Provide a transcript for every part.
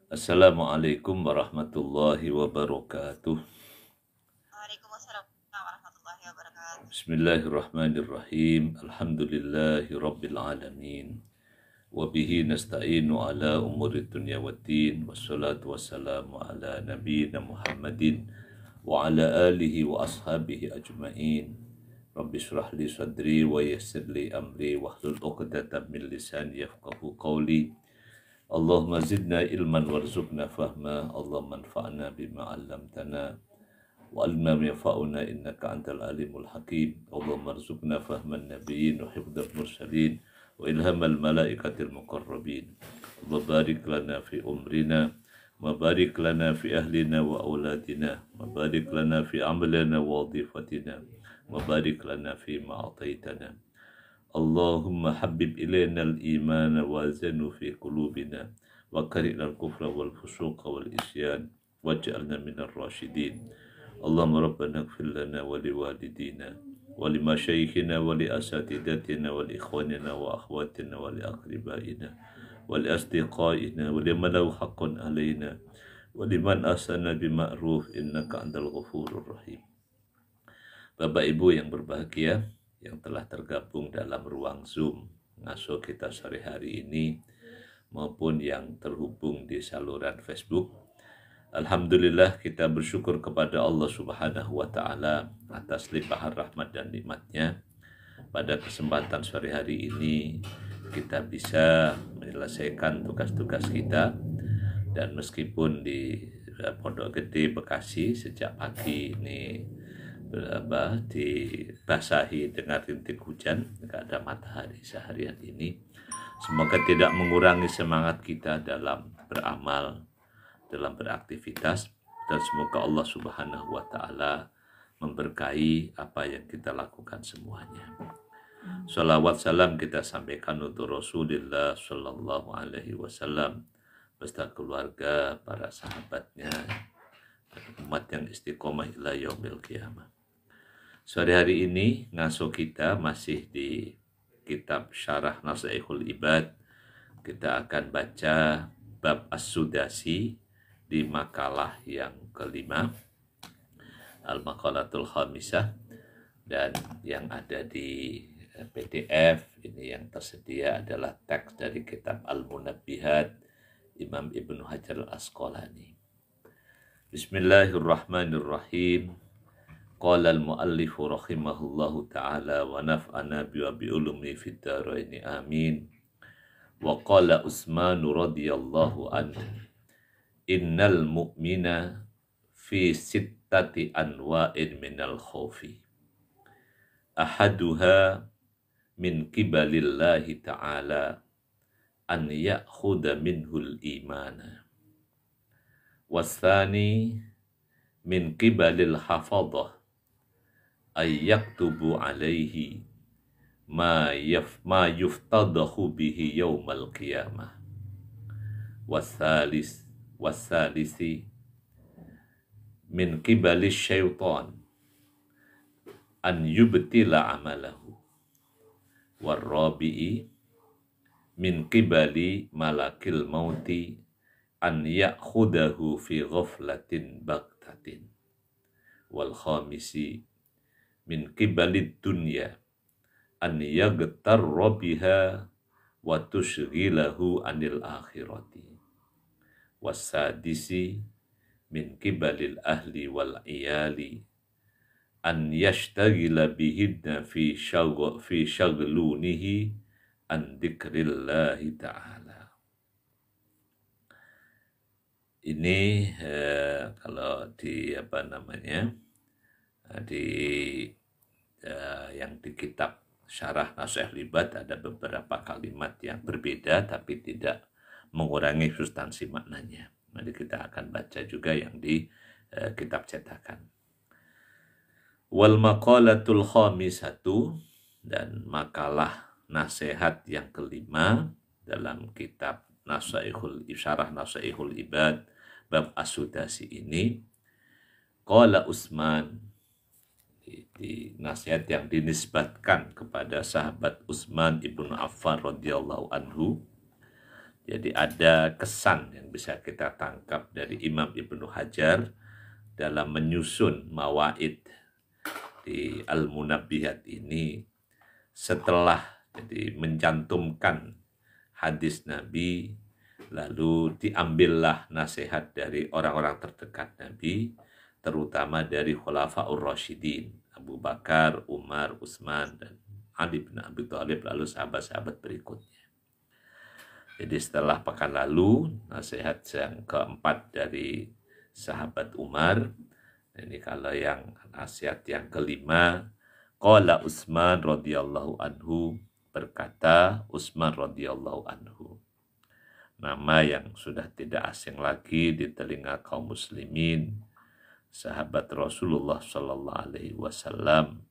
Assalamualaikum warahmatullahi wabarakatuh. Waalaikumsalam warahmatullahi wabarakatuh. Bismillahirrahmanirrahim. Alhamdulillahi rabbil alamin. Wa bihi nasta'inu ala umuri dunya waddin. Wassalatu wassalamu ala nabiyyina Muhammadin wa ala alihi wa ashabihi ajma'in. Rabbi shrah li sadri wa yassir li amri wahlul 'uqdatam min lisani yafqahu qawli. Allahumma zidna ilman warzuqna fahma. Allahumma anfa'na bima 'allamtana wa 'allimna ma yanfa'una innaka antal alimul hakim. Allahumma arzuqna fahman nabiyyin wa hifdzal mursalin wa ilhamal malaikatil muqarrabin. Allah barik lana fi umrina wa barik lana fi ahlina wa auladina wa barik lana fi amalina wa wadhifatina wa barik lana fi ma ataitana. Allahumma habib ilayna al-iman wa zanu fi qulubina wa karihna al-kufra wal fusuqa wal isyan waj'alna minar rasyidin. Allahumma rabbana ighfir lana wa liwalidina wa limasyayikhina wa li asatidatina wa li ikhwanina wa akhwatina wa li aqribaina wa li asdiqaina wa liman lahu haqqun alaina wa liman ahsana bima'ruf innaka antal ghafurur rahim. Bapak Ibu yang berbahagia yang telah tergabung dalam ruang Zoom ngaso kita sore hari ini maupun yang terhubung di saluran Facebook. Alhamdulillah kita bersyukur kepada Allah Subhanahu wa Ta'ala atas limpahan rahmat dan nikmatnya. Pada kesempatan sore hari ini kita bisa menyelesaikan tugas-tugas kita, dan meskipun di Pondok Gede Bekasi sejak pagi ini dibasahi dengan rintik hujan, nggak ada matahari seharian ini. Semoga tidak mengurangi semangat kita dalam beramal, dalam beraktivitas, dan semoga Allah Subhanahu wa Ta'ala memberkahi apa yang kita lakukan semuanya. Salawat salam kita sampaikan untuk Rasulullah Sallallahu Alaihi Wasallam beserta keluarga, para sahabatnya, dan umat yang istiqomah ila yaumil qiyamah. Sore hari ini ngaso kita masih di kitab Syarah Nasaihul Ibad. Kita akan baca bab As-Sudasi di makalah yang kelima, Al-Maqalatul Khamisah, dan yang ada di PDF ini yang tersedia adalah teks dari kitab Al-Munabbihat Imam Ibnu Hajar Al-Asqalani. Bismillahirrahmanirrahim. Qala al-muallifu rahimahullahu ta'ala wa naf'ana bi ulumi fid dharain amin. Wa qala Utsman radhiyallahu anhu, innal mu'mina fi sittati anwa'in minal khaufi. Ahaduha min qibalillahi ta'ala an ya'khudha minhul imana. Wasani min qibalil hafadah ay yaktubu alaihi ma yuftadahu bihi yaumal qiyamah. Wasalisi min qibali syaitan an yubtila amalahu. Warrabi'i min qibali malakil mauti an ya'khudahu fi ghaflatin bagtatin. Wal khamisi min qibalid dunya an yaghtarra biha wa tushghilahu anil akhirati. Wasadisi min qibalil ahli wal iyali an yashtaghila bihidna fi shaghlunihi an dzikrillahi ta'ala. Ini kalau di yang di kitab Syarah Nasaihul Ibad ada beberapa kalimat yang berbeda tapi tidak mengurangi substansi maknanya. Nanti kita akan baca juga yang di kitab cetakan. Wal maqalatul khamisatu, dan makalah nasihat yang kelima dalam kitab Syarah Nasaihul Ibad bab As-Sudasi ini. Qala Utsman, di nasihat yang dinisbatkan kepada sahabat Utsman ibnu Affan radhiyallahu anhu, Jadi ada kesan yang bisa kita tangkap dari Imam Ibnu Hajar dalam menyusun mawaid di Al-Munabbihat ini, setelah jadi mencantumkan hadis Nabi, lalu diambillah nasihat dari orang-orang terdekat Nabi, terutama dari Khulafaur Rasyidin, Abu Bakar, Umar, Utsman, dan Ali bin Abi Thalib, lalu sahabat-sahabat berikutnya. Jadi setelah pekan lalu, nasihat yang keempat dari sahabat Umar, ini kalau yang nasihat yang kelima, qala Utsman radhiyallahu anhu, berkata Utsman radhiyallahu anhu. Nama yang sudah tidak asing lagi di telinga kaum muslimin, sahabat Rasulullah sallallahu alaihi wasallam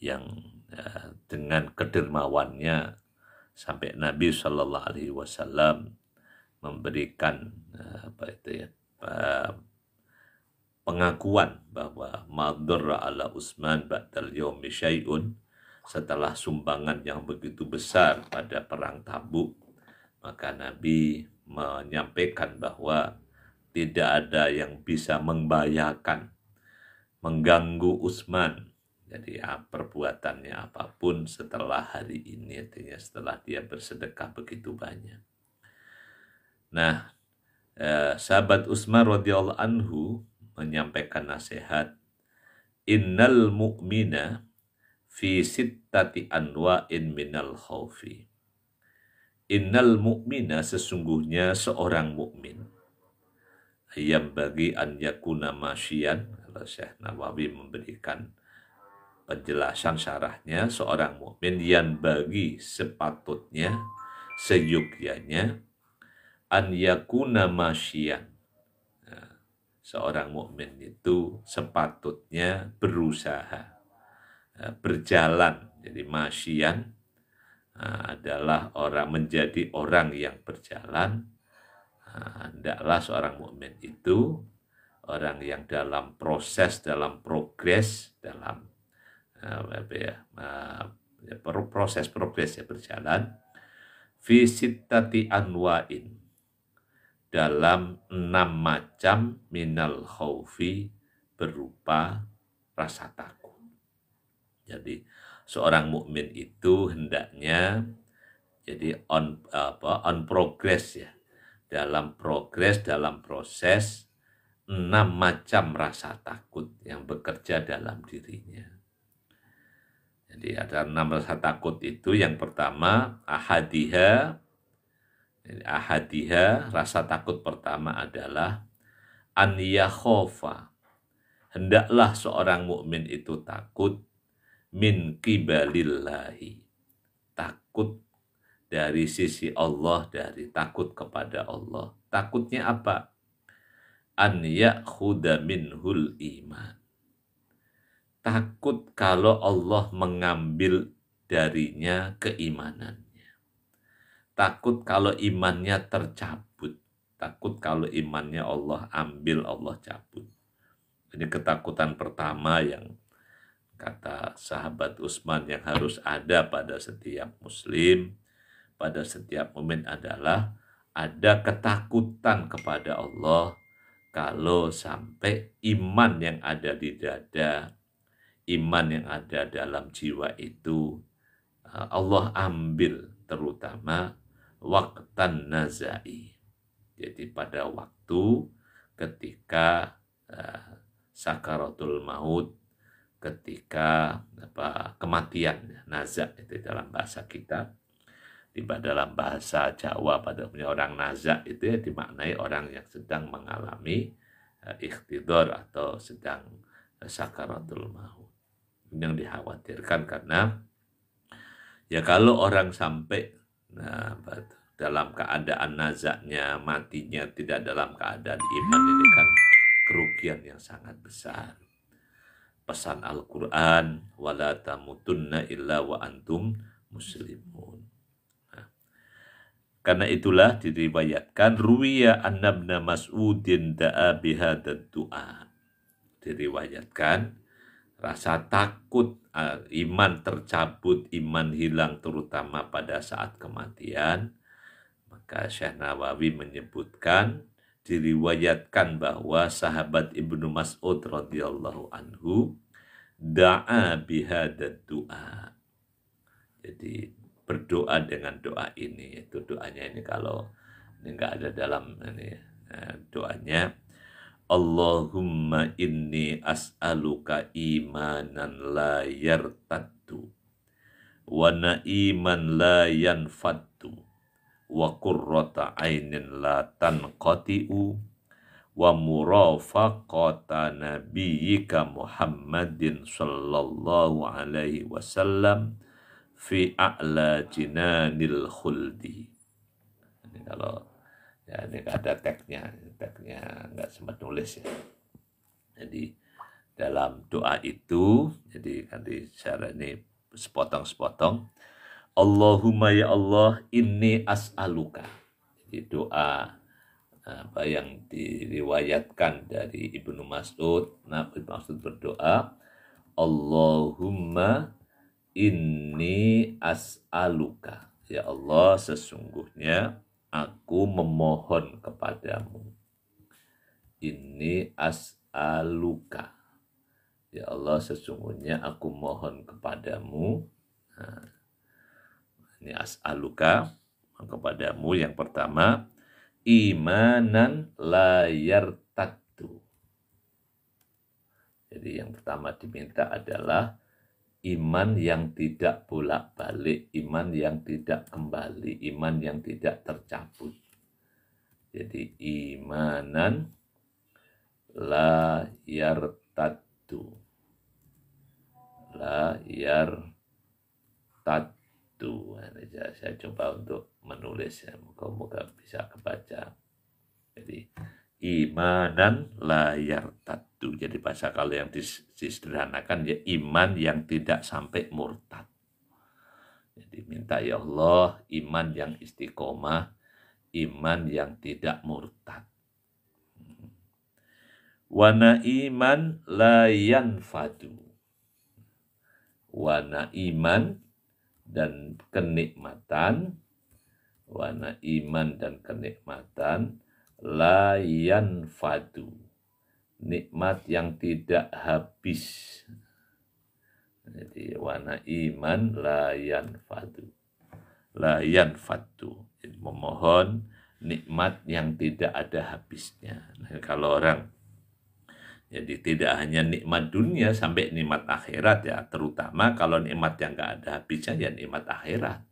yang dengan kedermawannya sampai Nabi sallallahu alaihi wasallam memberikan pengakuan bahwa madurra ala Utsman ba'dal yaumi syai'un, setelah sumbangan yang begitu besar pada perang Tabuk, maka Nabi menyampaikan bahwa tidak ada yang bisa membahayakan, mengganggu Utsman. Jadi perbuatannya apapun setelah hari ini, artinya setelah dia bersedekah begitu banyak. Nah, sahabat Utsman radhiyallahu anhu menyampaikan nasihat, innal mu'mina fi sittati anwa'in minal khaufi. Innal mu'mina, sesungguhnya seorang mukmin, yang bagi an yakuna masyian, kalau Syekh Nawawi memberikan penjelasan syarahnya, seorang mukmin yang bagi sepatutnya, seyogyanya, an yakuna masyian. Nah, seorang mukmin itu sepatutnya berusaha, berjalan. Jadi masyian adalah orang, menjadi orang yang berjalan. Hendaklah seorang mukmin itu orang yang dalam proses, dalam progres, dalam proses ya berjalan, fi sittati anwa'in, dalam 6 macam minal khaufi, berupa rasa takut. Jadi seorang mukmin itu hendaknya jadi on progress ya, dalam progres, dalam proses 6 macam rasa takut yang bekerja dalam dirinya. Jadi ada 6 rasa takut itu. Yang pertama ahadiha, rasa takut pertama adalah an yakhofa, hendaklah seorang mukmin itu takut min qibalillahi, takut dari sisi Allah, dari takut kepada Allah. Takutnya apa? An ya'khudha minhul iman, takut kalau Allah mengambil darinya keimanannya. Takut kalau imannya tercabut. Takut kalau imannya Allah ambil, Allah cabut. Ini ketakutan pertama yang kata sahabat Utsman yang harus ada pada setiap muslim, pada setiap mukmin, adalah ada ketakutan kepada Allah kalau sampai iman yang ada di dada, iman yang ada dalam jiwa itu Allah ambil, terutama waqtan nazai. Jadi pada waktu ketika sakaratul maut, ketika kematian, nazak itu dalam bahasa kita. Di dalam bahasa Jawa pada punya orang nazak itu ya dimaknai orang yang sedang mengalami ikhtidor atau sedang sakaratul maut. Ini yang dikhawatirkan, karena ya kalau orang sampai dalam keadaan nazaknya, matinya tidak dalam keadaan iman, ini kan kerugian yang sangat besar. Pesan Al-Quran, wala tamutunna illa wa antum muslimun. Karena itulah diriwayatkan ruwiya anna ibn Mas'udin da'a bihadad du'a. Diriwayatkan rasa takut, iman tercabut, iman hilang terutama pada saat kematian, Maka Syekh Nawawi menyebutkan, diriwayatkan bahwa sahabat Ibnu Mas'ud radhiyallahu anhu da'a bihadad du'a. Jadi berdoa dengan doa ini. Itu doanya ini kalau ini enggak ada dalam ini doanya, Allahumma inni as'aluka imanan la yartaddu wa na'iman la yanfaddu wa qurrata ainin la tanqati'u wa murafaqata nabiyyika Muhammadin sallallahu alaihi wasallam fi a'la jinanil khuldi. Ini kalau ya ini ada tagnya nggak sempat nulis ya. Jadi dalam doa itu, jadi nanti secara ini sepotong-sepotong. Allahumma ya Allah, inni as'aluka. Jadi doa apa yang diriwayatkan dari Ibnu Mas'ud. Ibnu Mas'ud berdoa, Allahumma inni as'aluka. Ya Allah, sesungguhnya aku memohon kepadamu. Inni as'aluka. Ya Allah, sesungguhnya aku mohon kepadamu. Nah, ini as'aluka kepadamu yang pertama, imanan la yartaddu. Jadi yang pertama diminta adalah iman yang tidak bolak-balik, iman yang tidak kembali, iman yang tidak tercabut. Jadi imanan la yartaddu. La yartaddu. Saya coba untuk menulis ya, moga-moga bisa kebaca. Jadi imanan la yartaddu. Jadi bahasa kalau yang disederhanakan ya iman yang tidak sampai murtad. Jadi minta ya Allah iman yang istiqomah, iman yang tidak murtad. Wana iman la yanfadu. Wana iman dan kenikmatan, wana iman dan kenikmatan la yanfadu. Nikmat yang tidak habis. Jadi wana iman la yanfadu. La yanfadu. Jadi memohon nikmat yang tidak ada habisnya. Nah, kalau orang jadi tidak hanya nikmat dunia sampai nikmat akhirat ya, terutama kalau nikmat yang enggak ada habisnya ya nikmat akhirat.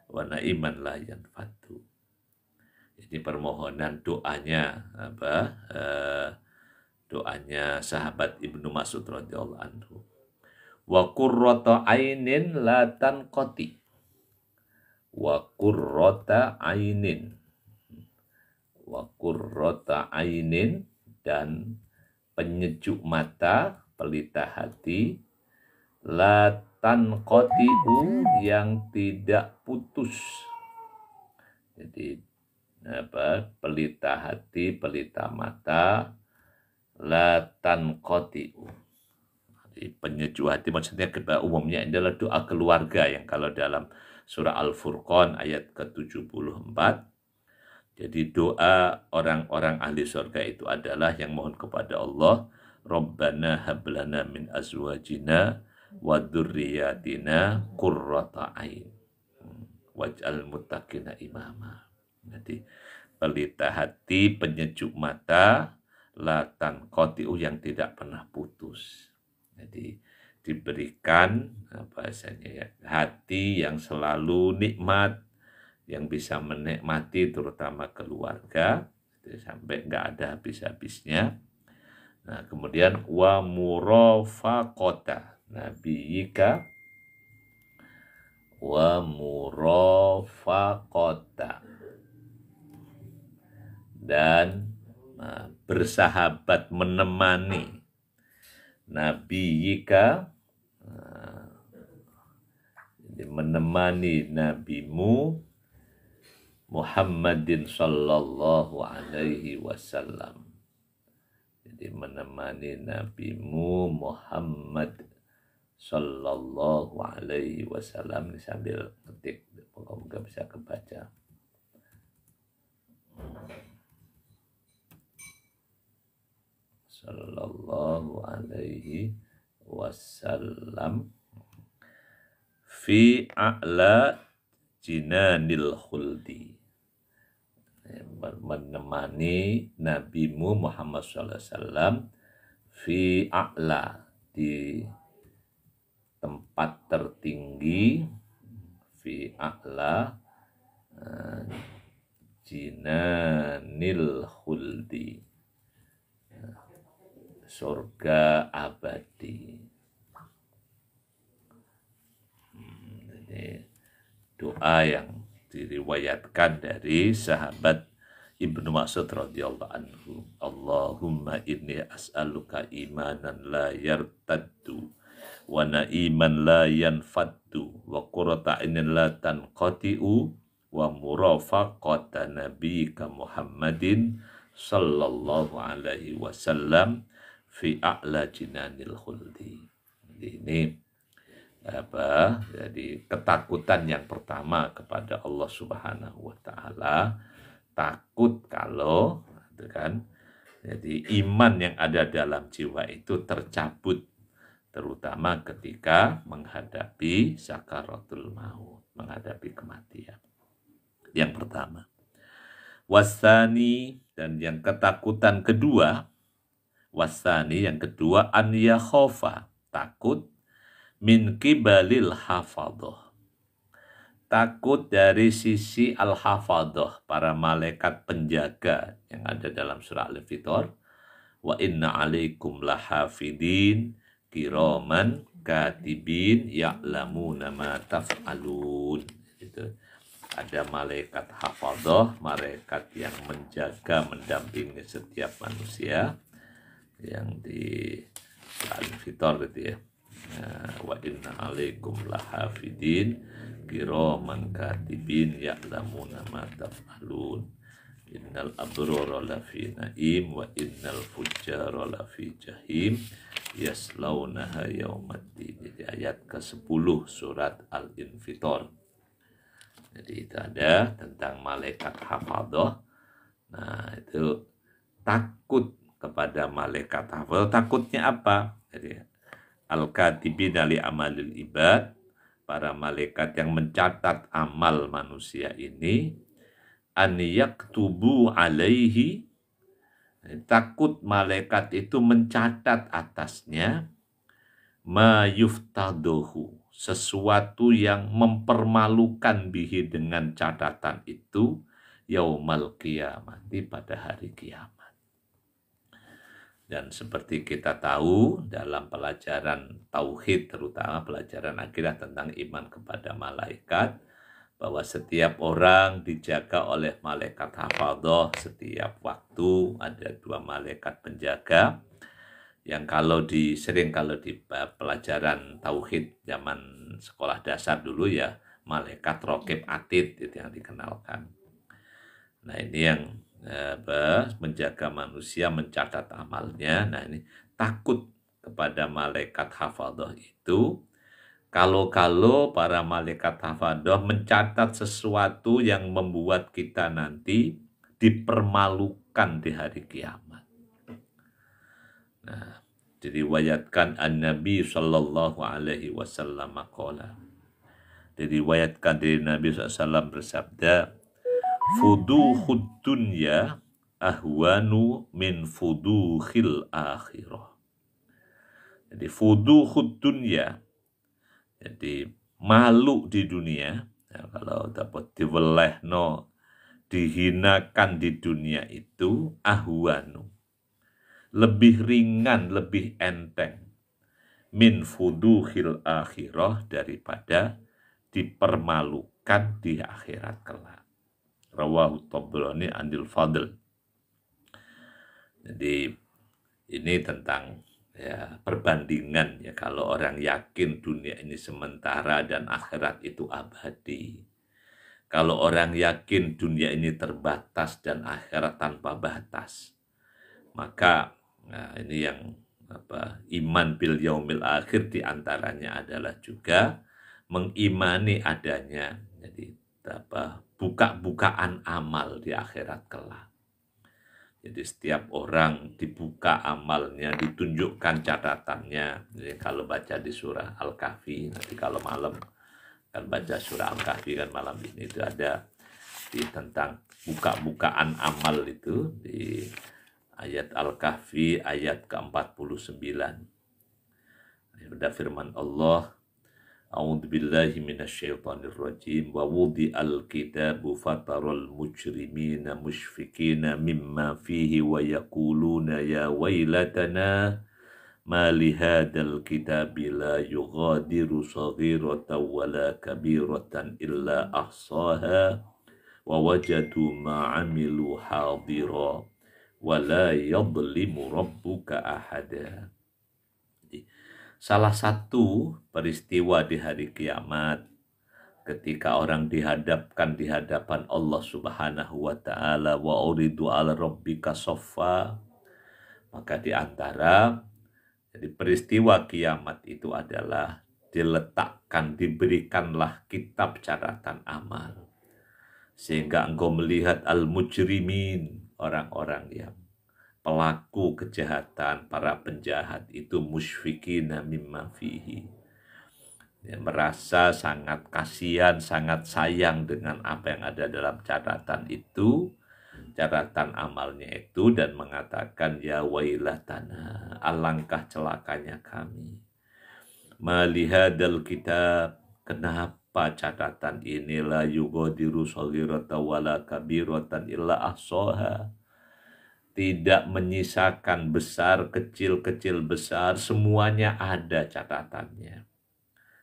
Wana iman la yanfadu. Jadi permohonan doanya doanya sahabat Ibnu Mas'ud radhiyallahu anhu. Wa qurrata ainin la tanqati. Wa qurrata ainin. Wa qurrata ainin, dan penyejuk mata, pelita hati, la tanqati'u, yang tidak putus. Jadi pelita hati, pelita mata, la tanqati'u. Jadi penyejuk hati maksudnya umumnya adalah doa keluarga yang kalau dalam surah Al-Furqan ayat ke-74. Jadi doa orang-orang ahli surga itu adalah yang mohon kepada Allah, Rabbana hablana min azwajina wa dzurriyyatina qurrata ain waj'al muttaqina imama. Jadi pelita hati, penyejuk mata, la tanqati'u, yang tidak pernah putus. Jadi diberikan bahasanya ya, hati yang selalu nikmat, yang bisa menikmati terutama keluarga, sampai nggak ada habis-habisnya. Nah, kemudian wa murafaqata nabiyyika, wa murafaqata, dan bersahabat, menemani nabiyyika, jadi menemani nabimu Muhammadin sallallahu alaihi wasallam. Jadi menemani nabimu Muhammad sallallahu alaihi wasallam. Ini sambil ketik, moga-moga bisa kebaca. sallallahu alaihi wasallam fi a'la jinanil khuldi, menemani nabimu Muhammad sallallahu alaihi wasallam fi a'la, di tempat tertinggi, fi a'la jinanil khuldi, surga abadi. Ini doa yang diriwayatkan dari sahabat Ibnu Mas'ud radhiyallahu anhu. Allahumma inni as'aluka imanan la yartaddu wa na'iman la yanfaddu wa qurrata a'yunin la tanqati'u wa murafaqata nabiyyika Muhammadin sallallahu alaihi wasallam fi a'la jinanil khuldi. Ini jadi ketakutan yang pertama kepada Allah Subhanahu wa taala, takut kalau kan, jadi iman yang ada dalam jiwa itu tercabut, terutama ketika menghadapi sakaratul maut, menghadapi kematian. Yang pertama. Wasani, dan yang ketakutan kedua, wasani yang kedua, an yakhofa, takut min kibalil hafadhah, takut dari sisi al-hafadhah, para malaikat penjaga yang ada dalam surah Al-Fitor. Wa inna alaikum lahafidin kiraman katibin ya'lamuna ma taf'alun. Itu ada malaikat hafadhah, malaikat yang menjaga, mendampingi setiap manusia, yang di Al-Fitor gitu ya. Wa inna alaikum lahafidin kiraman katibin ya'lamuna ma taf'alun innal abrara lafi na'im wa innal fujjara lafi jahim yaslaunaha yaumaddin. Jadi ayat ke-10 surat Al-Infitor. Jadi itu ada tentang malaikat hafadhah. Nah, itu takut kepada malaikat hafadhah. Takutnya apa? Jadi al-katibina li amalil ibad, para malaikat yang mencatat amal manusia ini, an yaktubu alaihi, takut malaikat itu mencatat atasnya, ma yuftadohu, sesuatu yang mempermalukan bihi, dengan catatan itu, yaumal qiyamati, pada hari kiamat. Dan seperti kita tahu dalam pelajaran tauhid, terutama pelajaran akidah tentang iman kepada malaikat, bahwa setiap orang dijaga oleh malaikat hafadhah setiap waktu. Ada 2 malaikat penjaga yang kalau di pelajaran tauhid zaman sekolah dasar dulu ya, malaikat raqib atid itu yang dikenalkan. Nah, ini yang menjaga manusia, mencatat amalnya. Nah, ini takut kepada malaikat hafadhah itu, kalau para malaikat hafadhah mencatat sesuatu yang membuat kita nanti dipermalukan di hari kiamat. Nah, diriwayatkan an-Nabi sallallahu alaihi wasallam qala, diriwayatkan dari Nabi SAW bersabda, fuduhud dunya ahwanu min fuduhil akhirah. Jadi fuduhud dunya, jadi malu di dunia, ya, kalau dapat diwelehno, dihinakan di dunia itu, ahwanu, lebih ringan, lebih enteng, min fuduhil akhirah, daripada dipermalukan di akhirat kelak. Rawahu Tabrani anil Fadl. Jadi ini tentang ya perbandingan ya, kalau orang yakin dunia ini sementara dan akhirat itu abadi. Kalau orang yakin dunia ini terbatas dan akhirat tanpa batas, maka ini yang iman bil yaumil akhir diantaranya adalah juga mengimani adanya, jadi buka-bukaan amal di akhirat kelak. Jadi setiap orang dibuka amalnya, ditunjukkan catatannya. Jadi kalau baca di surah Al-Kahfi, nanti kalau malam kan baca surah Al-Kahfi kan malam ini itu ada di tentang buka-bukaan amal itu di ayat Al-Kahfi ayat ke-49. Ada firman Allah, A'udzubillahi minasyaitonirrajim wa wudi'al kitabu fataral mujrimina musyfikina mimma fihi wa yaquluna ya wailatana ma li hadzal kitabi la yughadiru saghiratan wala kabiratan illa ahsaha wa wajadu ma 'amilu hadira wa la yadhlimu rabbuka ahada. Salah satu peristiwa di hari kiamat ketika orang dihadapkan di hadapan Allah Subhanahu wa taala wa uridu ala rabbika saffa, maka di antara jadi peristiwa kiamat itu adalah diberikanlah kitab catatan amal sehingga engkau melihat al-mujrimin, orang-orang yang pelaku kejahatan, para penjahat itu musyfikina mimma fihi, ya, merasa sangat kasihan, sangat sayang dengan apa yang ada dalam catatan itu, catatan amalnya itu, dan mengatakan ya wailatana, alangkah celakanya kami. Malihadal kitab, kenapa catatan ini la yughadiru shaghiratan wala kabiratan illa ahsaha, tidak menyisakan besar, kecil, kecil, besar, semuanya ada catatannya.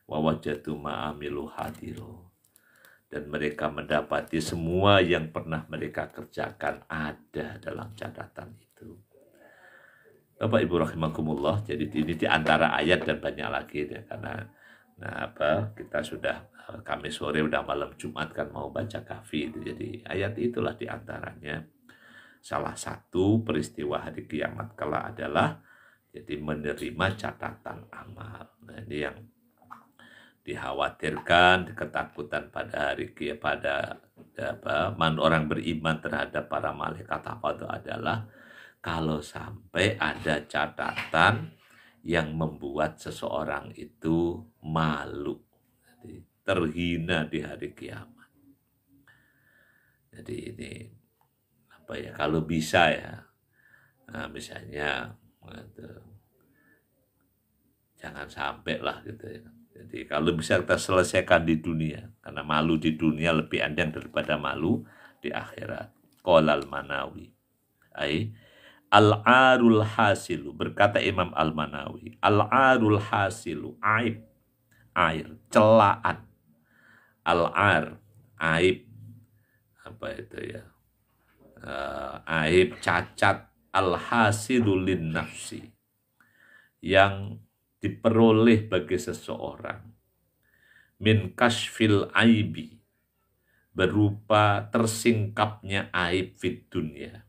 Wa wajadu ma'amilu hadiru, dan mereka mendapati semua yang pernah mereka kerjakan ada dalam catatan itu. Bapak Ibu rahimakumullah, jadi ini di antara ayat dan banyak lagi ya, karena kita sudah Kamis sore, udah malam Jumat kan mau baca Kahfi, jadi ayat itulah di antaranya. Salah satu peristiwa hari kiamat kelak adalah jadi menerima catatan amal. Nah, ini yang dikhawatirkan, ketakutan pada hari kiamat, pada orang beriman terhadap para malaikat apa itu adalah kalau sampai ada catatan yang membuat seseorang itu malu, jadi terhina di hari kiamat. Jadi ini kalau bisa ya, nah, misalnya jangan sampai lah gitu ya. Jadi kalau bisa kita selesaikan di dunia, karena malu di dunia lebih endang daripada malu di akhirat. Qolal Manawi, al-arul hasilu, berkata Imam Al-Manawi, al-arul hasilu, aib, air, celaan, al-ar, aib, apa itu ya? Aib, cacat, al-hasilulin nafsi, yang diperoleh bagi seseorang, min kashfil aibi, berupa tersingkapnya aib fit dunia.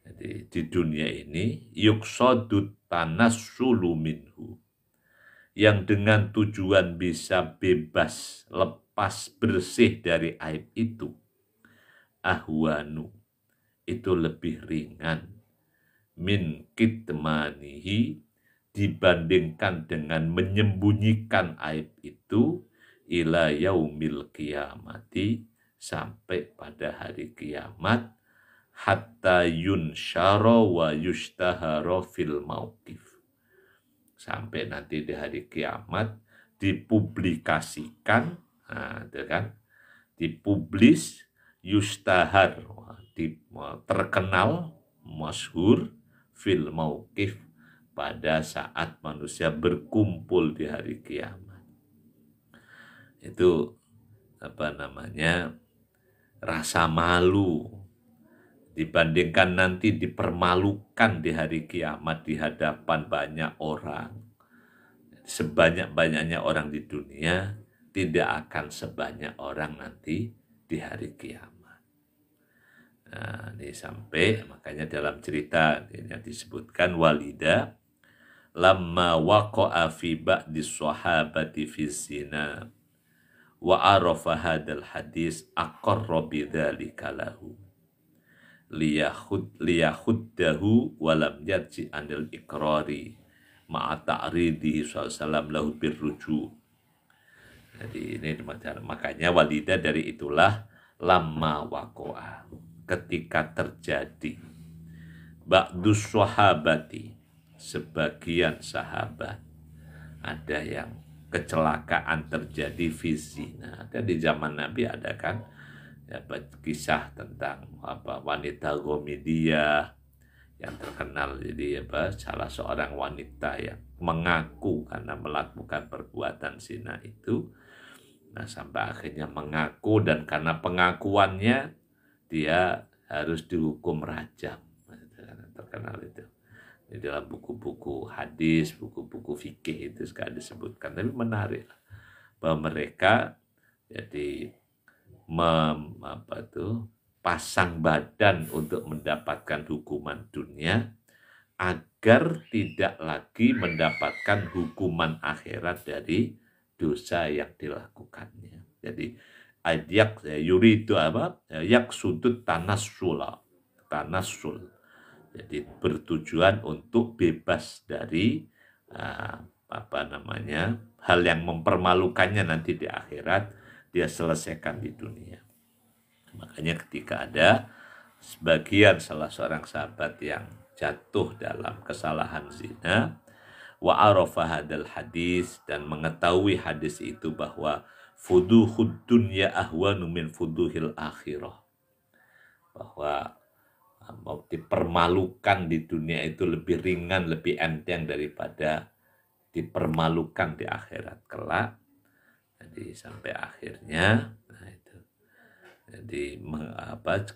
Jadi di dunia ini yuksodut tanassulu minhu, yang dengan tujuan bisa bebas, lepas, bersih dari aib itu, ahwanu, itu lebih ringan, min kitmanihi, dibandingkan dengan menyembunyikan aib itu, ila yaumil qiyamati, sampai pada hari kiamat, hatta yunsyara wa yushtahara fil mauqif, sampai nanti di hari kiamat dipublikasikan, dipublis, yustahar, terkenal, masyhur, fil mauqif, pada saat manusia berkumpul di hari kiamat. Itu rasa malu dibandingkan nanti dipermalukan di hari kiamat di hadapan banyak orang. Sebanyak-banyaknya orang di dunia tidak akan sebanyak orang nanti di hari kiamat. Nah, ini sampai, makanya dalam cerita ini disebutkan walida lamma waqa'a fi ba'di sahabati fi zina wa arafa hadal hadis aqarra bidzalika lahu liyahuddahu walam yarji anil ikrari ma'a ta'ridihi sallallahu lahu birruju. Jadi ini makanya walida dari itulah lamma waqa'a, ketika terjadi ba'dus sahabati, sebagian sahabat ada yang kecelakaan terjadi fizina. Dan di zaman Nabi ada kan ya, kisah tentang wanita Ghamidiyah yang terkenal. Jadi salah seorang wanita yang mengaku karena melakukan perbuatan zina itu, nah sampai akhirnya mengaku, dan karena pengakuannya dia harus dihukum rajam. Terkenal itu di dalam buku-buku hadis, buku-buku fikih itu sekali disebutkan. Tapi menarik bahwa mereka jadi pasang badan untuk mendapatkan hukuman dunia agar tidak lagi mendapatkan hukuman akhirat dari dosa yang dilakukannya. Jadi yuridu yaksudut tanassul. Jadi bertujuan untuk bebas dari hal yang mempermalukannya nanti di akhirat, dia selesaikan di dunia. Makanya ketika ada sebagian salah seorang sahabat yang jatuh dalam kesalahan zina, wa arafa hadal hadis, dan mengetahui hadis itu bahwa fuduhud dunya ahwanu min fuduhil akhirah, bahwa mau dipermalukan di dunia itu lebih ringan, lebih enteng daripada dipermalukan di akhirat kelak. Jadi sampai akhirnya, nah itu, jadi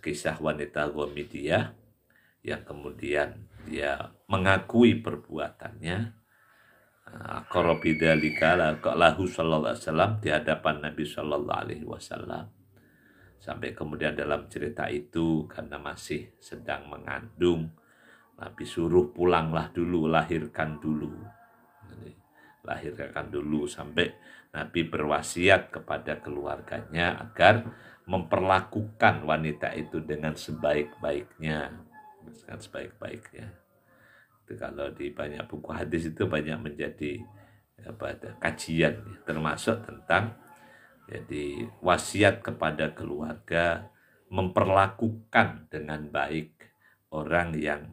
kisah wanita Ghamidiyah yang kemudian dia mengakui perbuatannya, aqrabidzalika lahu sallallahu alaihi wasallam, di hadapan Nabi sallallahu alaihi wasallam. Sampai kemudian dalam cerita itu karena masih sedang mengandung, Nabi suruh pulanglah dulu, lahirkan dulu. Lahirkan dulu, sampai Nabi berwasiat kepada keluarganya agar memperlakukan wanita itu dengan sebaik-baiknya. Dengan sebaik-baiknya. Itu kalau di banyak buku hadis itu banyak menjadi kajian, termasuk tentang jadi wasiat kepada keluarga memperlakukan dengan baik orang yang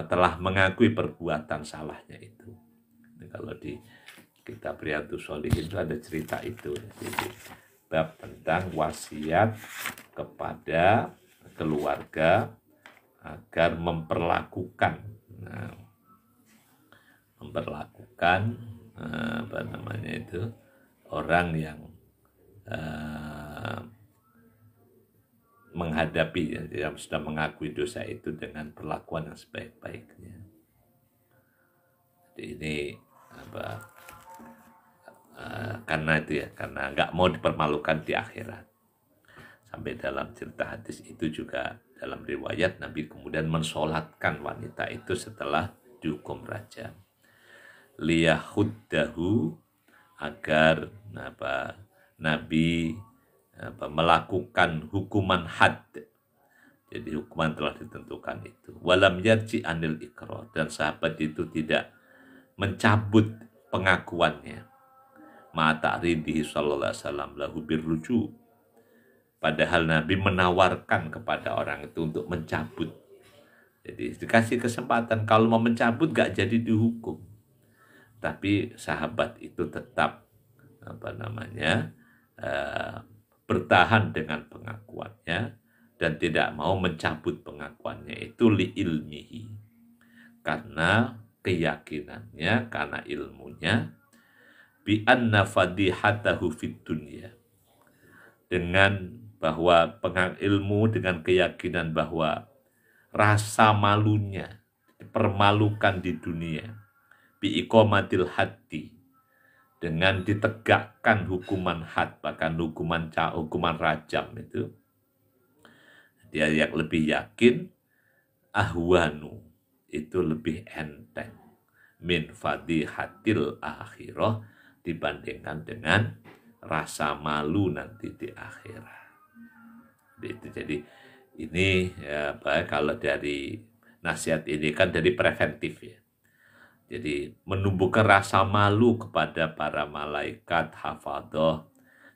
telah mengakui perbuatan salahnya itu. Kalau di kitab Riyadhus Shalihin itu ada cerita itu. Jadi bab tentang wasiat kepada keluarga agar memperlakukan orang yang menghadapi, yang sudah mengakui dosa itu dengan perlakuan yang sebaik-baiknya. Jadi ini karena itu ya, karena nggak mau dipermalukan di akhirat. Sampai dalam cerita hadis itu juga dalam riwayat Nabi kemudian mensolatkan wanita itu setelah dihukum rajam. Liyahuddahu, agar Nabi melakukan hukuman had. Jadi hukuman telah ditentukan itu. Walam yarji anil ikrar, dan sahabat itu tidak mencabut pengakuannya. Ma'ata'ridihi sallallahu alaihi wasallam lahu birruju. Padahal Nabi menawarkan kepada orang itu untuk mencabut. Jadi dikasih kesempatan, kalau mau mencabut gak jadi dihukum. Tapi sahabat itu tetap bertahan dengan pengakuannya dan tidak mau mencabut pengakuannya itu li ilmihi, karena keyakinannya, karena ilmunya, bi anna fadihatahu fid dunya, dengan bahwa ilmu dengan keyakinan bahwa rasa malunya, dipermalukan di dunia, bi iqamatil haddi, dengan ditegakkan hukuman had, bahkan hukuman rajam itu, dia yang lebih yakin ahwanu, itu lebih enteng min fadihatil akhirah, dibandingkan dengan rasa malu nanti di akhirat. Jadi ini ya, kalau dari nasihat ini kan dari preventif ya. Jadi menumbuhkan rasa malu kepada para malaikat hafadhah.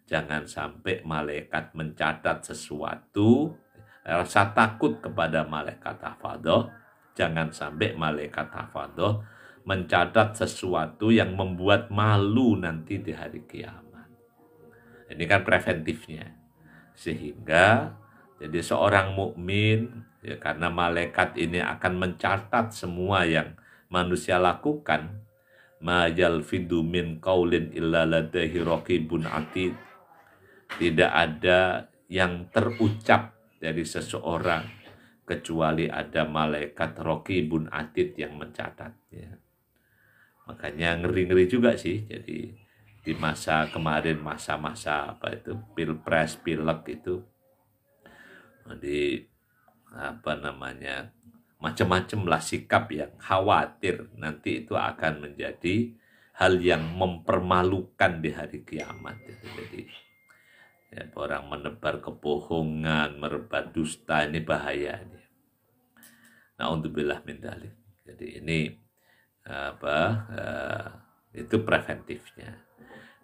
Jangan sampai malaikat mencatat sesuatu, rasa takut kepada malaikat hafadhah. Jangan sampai malaikat hafadhah mencatat sesuatu yang membuat malu nanti di hari kiamat. Ini kan preventifnya. Sehingga jadi seorang mukmin ya, karena malaikat ini akan mencatat semua yang manusia lakukan, ma yalfidu min qaulin illa ladaihi raqibun atid. Tidak ada yang terucap dari seseorang kecuali ada malaikat raqibun atid yang mencatatnya. Makanya ngeri-ngeri juga sih. Jadi di masa kemarin, masa-masa apa itu pilpres, pilek itu, di apa namanya, macam-macam lah sikap yang khawatir nanti itu akan menjadi hal yang mempermalukan di hari kiamat. Jadi ya, orang menebar kebohongan, menebar dusta, ini bahaya. Na'udzubillah min dzalik. Jadi ini itu preventifnya.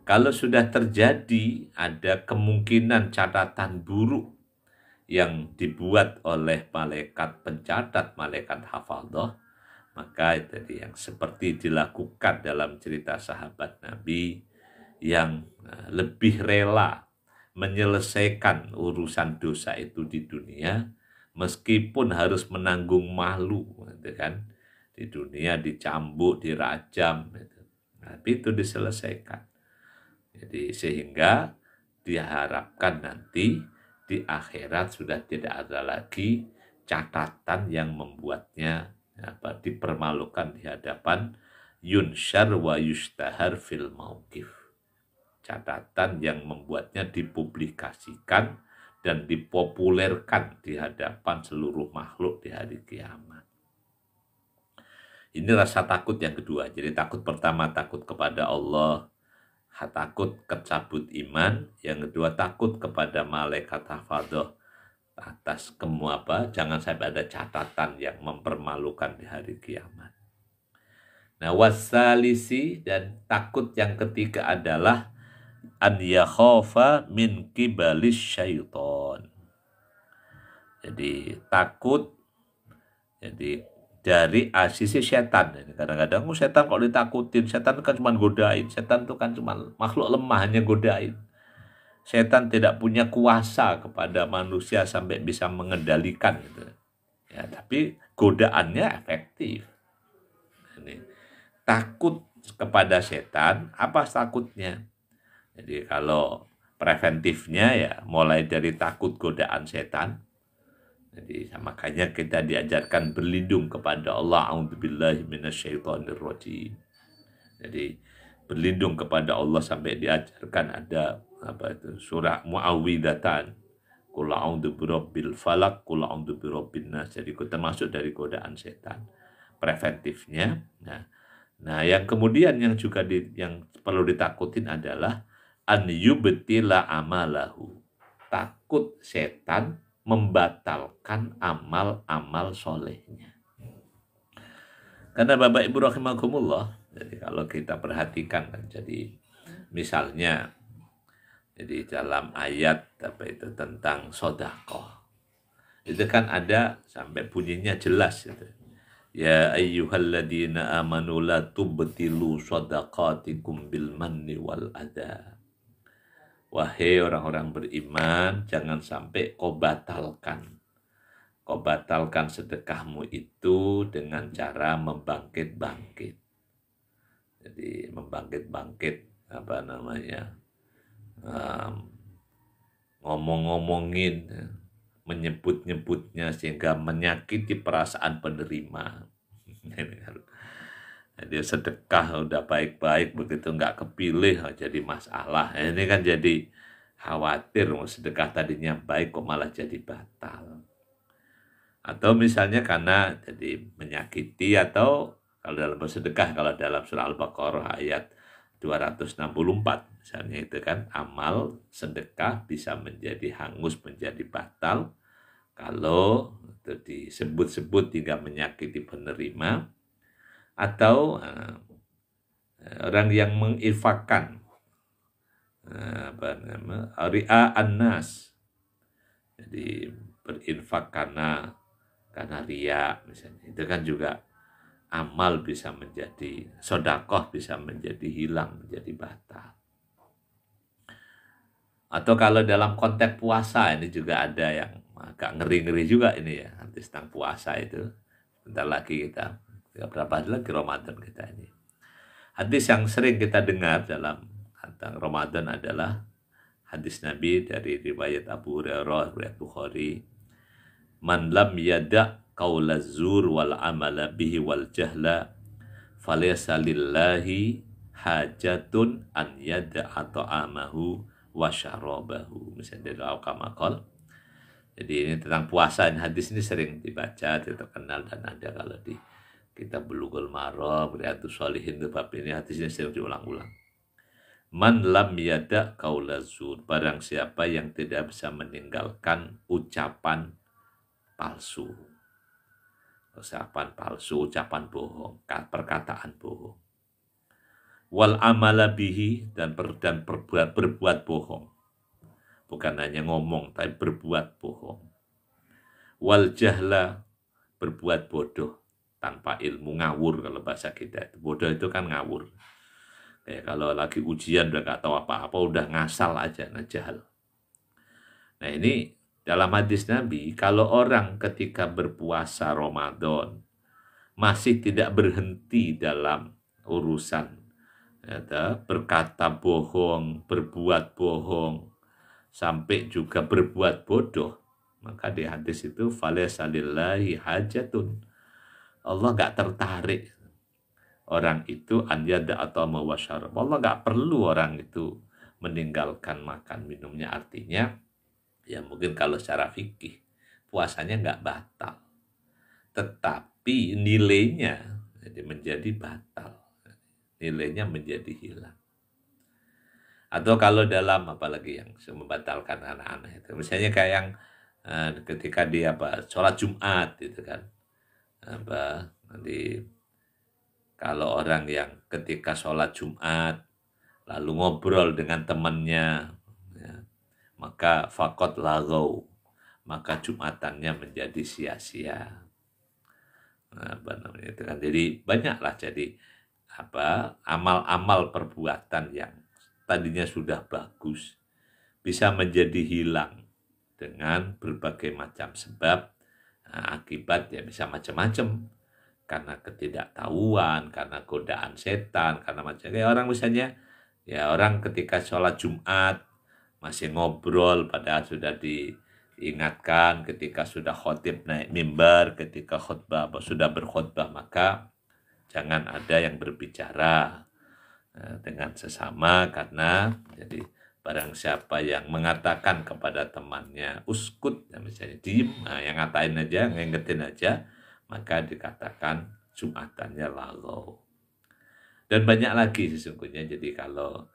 Kalau sudah terjadi ada kemungkinan catatan buruk yang dibuat oleh malaikat pencatat, malaikat hafadhah, maka itu yang seperti dilakukan dalam cerita sahabat Nabi yang lebih rela menyelesaikan urusan dosa itu di dunia meskipun harus menanggung malu, gitu kan? Di dunia dicambuk, dirajam, gitu. Tapi itu diselesaikan. Jadi sehingga diharapkan nanti di akhirat sudah tidak ada lagi catatan yang membuatnya dipermalukan di hadapan yunsyar wa yustahar fil mauqif. Catatan yang membuatnya dipublikasikan dan dipopulerkan di hadapan seluruh makhluk di hari kiamat. Ini rasa takut yang kedua. Jadi takut pertama takut kepada Allah, takut kecabut iman. Yang kedua takut kepada malaikat hafadhah atas jangan sampai ada catatan yang mempermalukan di hari kiamat. Nah, wasalisi, dan takut yang ketiga adalah an yakhafa min qibalis syaiton. Jadi takut dari sisi setan. Kadang-kadang setan kok ditakutin, setan kan cuma godain, setan itu kan cuma makhluk lemah, hanya godain. Setan tidak punya kuasa kepada manusia sampai bisa mengendalikan gitu. Ya, tapi godaannya efektif. Ini takut kepada setan, apa takutnya? Jadi kalau preventifnya ya mulai dari takut godaan setan. Jadi makanya kita diajarkan berlindung kepada Allah. A'udzubillahi minasyaitonirrajim. Jadi berlindung kepada Allah sampai diajarkan ada surah Muawwidatan. Qul a'udzu birabbil falaq, qul a'udzu birabbin nas. Jadi termasuk dari godaan setan. Preventifnya. Nah, yang kemudian yang juga yang perlu ditakutin adalah an yubtila amalahu. Takut setan membatalkan amal-amal solehnya. Karena Bapak Ibu rahimakumullah, jadi kalau kita perhatikan kan, jadi misalnya jadi dalam ayat tentang sedekah, itu kan ada sampai bunyinya jelas gitu. Ya ayyuhalladzina amanu la tubtilu shadaqatikum bil manni wal adha. Wahai orang-orang beriman, jangan sampai kau batalkan sedekahmu itu dengan cara membangkit-bangkit. Jadi membangkit-bangkit ngomong-ngomongin, menyebut-nyebutnya sehingga menyakiti perasaan penerima. Jadi sedekah udah baik-baik, begitu nggak kepilih jadi masalah. Ini kan jadi khawatir, sedekah tadinya baik kok malah jadi batal. Atau misalnya karena jadi menyakiti, atau kalau dalam bersedekah, kalau dalam surah Al-Baqarah ayat 264 misalnya itu kan, amal sedekah bisa menjadi hangus, menjadi batal kalau itu disebut-sebut hingga menyakiti penerima, atau orang yang menginfakkan ri'a an-nas, jadi berinfak karena riya misalnya, itu kan juga amal bisa menjadi, sodakoh bisa menjadi hilang, menjadi batal. Atau kalau dalam konteks puasa, ini juga ada yang agak ngeri-ngeri juga ini ya, nanti tentang puasa itu. Bentar lagi kita, berapa hari lagi Ramadan kita ini. Hadis yang sering kita dengar dalam tentang Ramadan adalah hadis Nabi dari riwayat Abu Hurairah, riwayat Bukhari. Man lam yada' qaulaz zur wal amala bihi wal jahla falaysa lillahi hajatun an yada'a ta'amahu wa syarabahu. Misalnya dari al-kamakol. Jadi ini tentang puasa, ini hadis ini sering dibaca, terkenal, dan ada kalau di kitab Bulughul Maram, Riyadhus Shalihin, bab ini hadis ini sering diulang-ulang. Man lam yada' qaulaz zur, barang siapa yang tidak bisa meninggalkan ucapan palsu. Ucapan palsu, ucapan bohong, perkataan bohong. Wal amala bihi, dan berbuat bohong. Bukan hanya ngomong, tapi berbuat bohong. Wal jahla, berbuat bodoh tanpa ilmu, ngawur kalau bahasa kita. Bodoh itu kan ngawur. Kayak kalau lagi ujian udah gak tahu apa-apa, udah ngasal aja, ngejahal. Nah ini dalam hadis Nabi, kalau orang ketika berpuasa Ramadan masih tidak berhenti dalam urusan berkata bohong, berbuat bohong, sampai juga berbuat bodoh, maka di hadis itu falaysa lillahi hajatun, Allah gak tertarik orang itu an yada' atau mawasyarab. Allah gak perlu orang itu meninggalkan makan minumnya. Artinya ya mungkin kalau secara fikih puasanya nggak batal, tetapi nilainya jadi menjadi batal, nilainya menjadi hilang. Atau kalau dalam apalagi yang membatalkan anak-anak itu, misalnya kayak yang ketika dia sholat Jumat itu kan, kalau orang yang ketika sholat Jumat lalu ngobrol dengan temannya, maka fakot lagau, maka Jumatannya menjadi sia-sia. Itu kan. Jadi banyaklah jadi amal-amal perbuatan yang tadinya sudah bagus bisa menjadi hilang dengan berbagai macam sebab. Akibat ya bisa macam-macam, karena ketidaktahuan, karena godaan setan, karena macam kayak orang misalnya ya, orang ketika sholat Jumat masih ngobrol, padahal sudah diingatkan ketika sudah khotib naik mimbar, ketika khutbah sudah berkhutbah, maka jangan ada yang berbicara dengan sesama, karena jadi barang siapa yang mengatakan kepada temannya uskut, misalnya diem, yang ngatain aja, ngingetin aja, maka dikatakan Jumatannya lalau. Dan banyak lagi sesungguhnya. Jadi kalau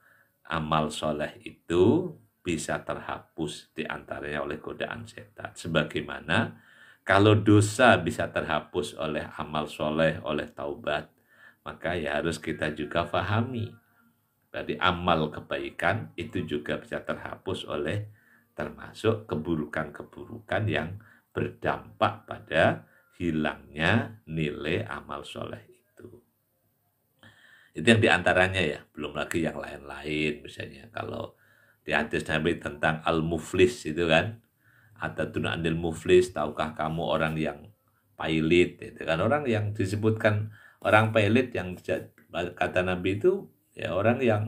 amal soleh itu bisa terhapus diantaranya oleh godaan setan. Sebagaimana kalau dosa bisa terhapus oleh amal soleh, oleh taubat, maka ya harus kita juga pahami. Berarti amal kebaikan itu juga bisa terhapus oleh termasuk keburukan-keburukan yang berdampak pada hilangnya nilai amal soleh itu. Itu yang diantaranya ya, belum lagi yang lain-lain. Misalnya kalau di hadis Nabi tentang al-muflis itu kan, atatun anil muflis, tahukah kamu orang yang pailit, itu kan orang yang disebutkan orang pailit, yang kata Nabi itu ya orang yang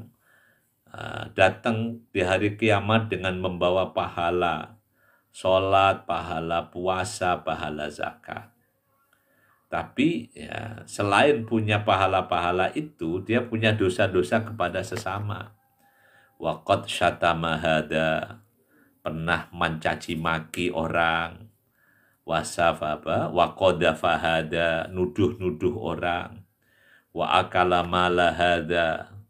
datang di hari kiamat dengan membawa pahala sholat, pahala puasa, pahala zakat. Tapi ya, selain punya pahala-pahala itu, dia punya dosa-dosa kepada sesama. Waqad syatama hada, pernah mencaci maki orang. Wasafaba, waqadafa hada, nuduh-nuduh orang. Wa akala mala hada,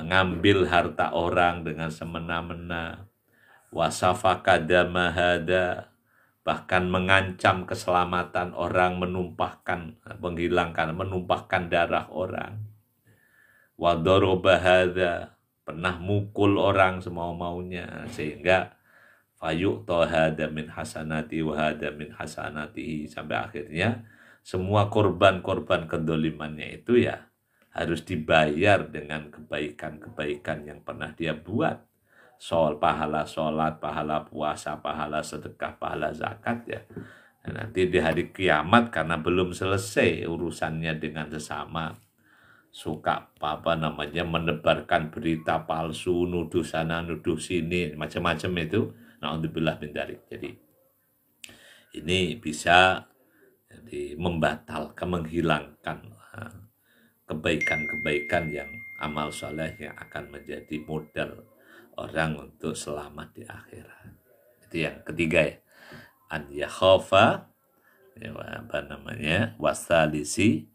ngambil harta orang dengan semena-mena, wasafaka damahada, bahkan mengancam keselamatan orang, menumpahkan darah orang, wadoroba hada, pernah mukul orang semau-maunya, sehingga fayu'ta hada min hasanati wa hada min hasanatihi, sampai akhirnya semua korban-korban kedolimannya itu ya harus dibayar dengan kebaikan-kebaikan yang pernah dia buat. Pahala sholat, pahala puasa, pahala sedekah, pahala zakat ya. Dan nanti di hari kiamat karena belum selesai urusannya dengan sesama, suka menebarkan berita palsu, nuduh sana, nuduh sini, macam-macam itu. Na'udzubillah min dzalik. Jadi ini bisa membatalkan, menghilangkan kebaikan-kebaikan yang amal soleh yang akan menjadi modal orang untuk selamat di akhirat. Itu yang ketiga ya. An yakhafa, wasalisi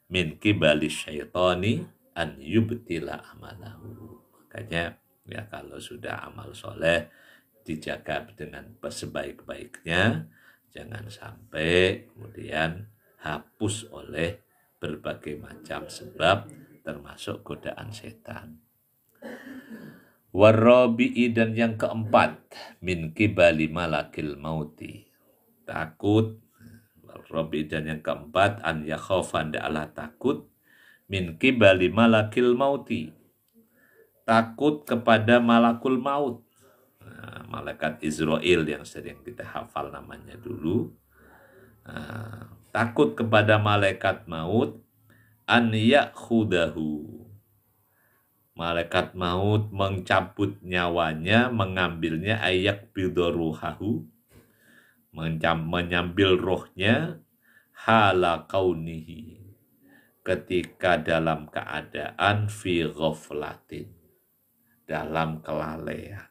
min kibali syaitani an yubtila amalahu. Makanya ya kalau sudah amal soleh dijaga dengan sebaik-baiknya, jangan sampai kemudian hapus oleh berbagai macam sebab termasuk godaan setan. Warabi'i, dan yang keempat, min kibali malakil mauti, takut. Warabi'i, dan yang keempat, an yakhafan, Allah takut, min kibali malakil mauti, takut kepada malakul maut. Nah, malaikat Israel yang sering kita hafal namanya dulu. Takut kepada malaikat maut, an yakhudahu, malaikat maut mencabut nyawanya, mengambilnya, ayak bidoruhahu, menyambil rohnya, hala kaunihi, ketika dalam keadaan fi ghaflatin, dalam kelalaian,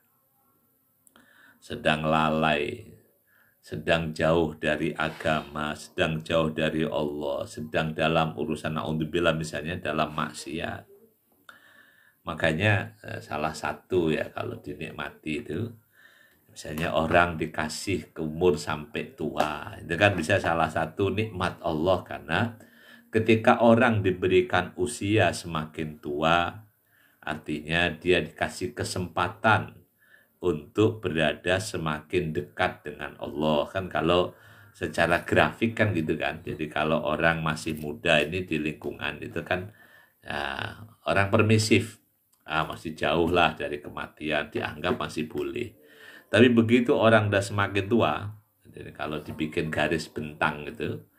sedang lalai, sedang jauh dari agama, sedang jauh dari Allah, sedang dalam urusan na'udzubillah misalnya dalam maksiat. Makanya salah satu ya kalau dinikmati itu, misalnya orang dikasih umur sampai tua, itu kan bisa salah satu nikmat Allah, karena ketika orang diberikan usia semakin tua, artinya dia dikasih kesempatan untuk berada semakin dekat dengan Allah. Kan kalau secara grafik kan gitu kan. Jadi kalau orang masih muda ini di lingkungan itu kan ya, orang permisif, masih jauh lah dari kematian, dianggap masih boleh. Tapi begitu orang udah semakin tua, jadi kalau dibikin garis bentang gitu,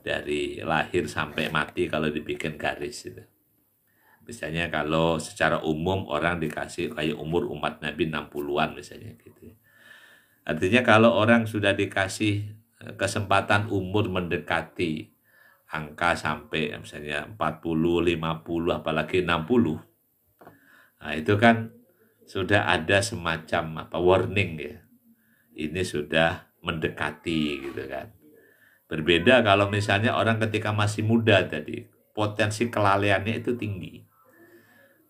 dari lahir sampai mati kalau dibikin garis itu, misalnya kalau secara umum orang dikasih kayak umur umat Nabi 60-an misalnya gitu. Artinya kalau orang sudah dikasih kesempatan umur mendekati angka sampai misalnya 40, 50, apalagi 60. Nah, itu kan sudah ada semacam warning ya. Ini sudah mendekati gitu kan. Berbeda kalau misalnya orang ketika masih muda tadi, potensi kelalaiannya itu tinggi.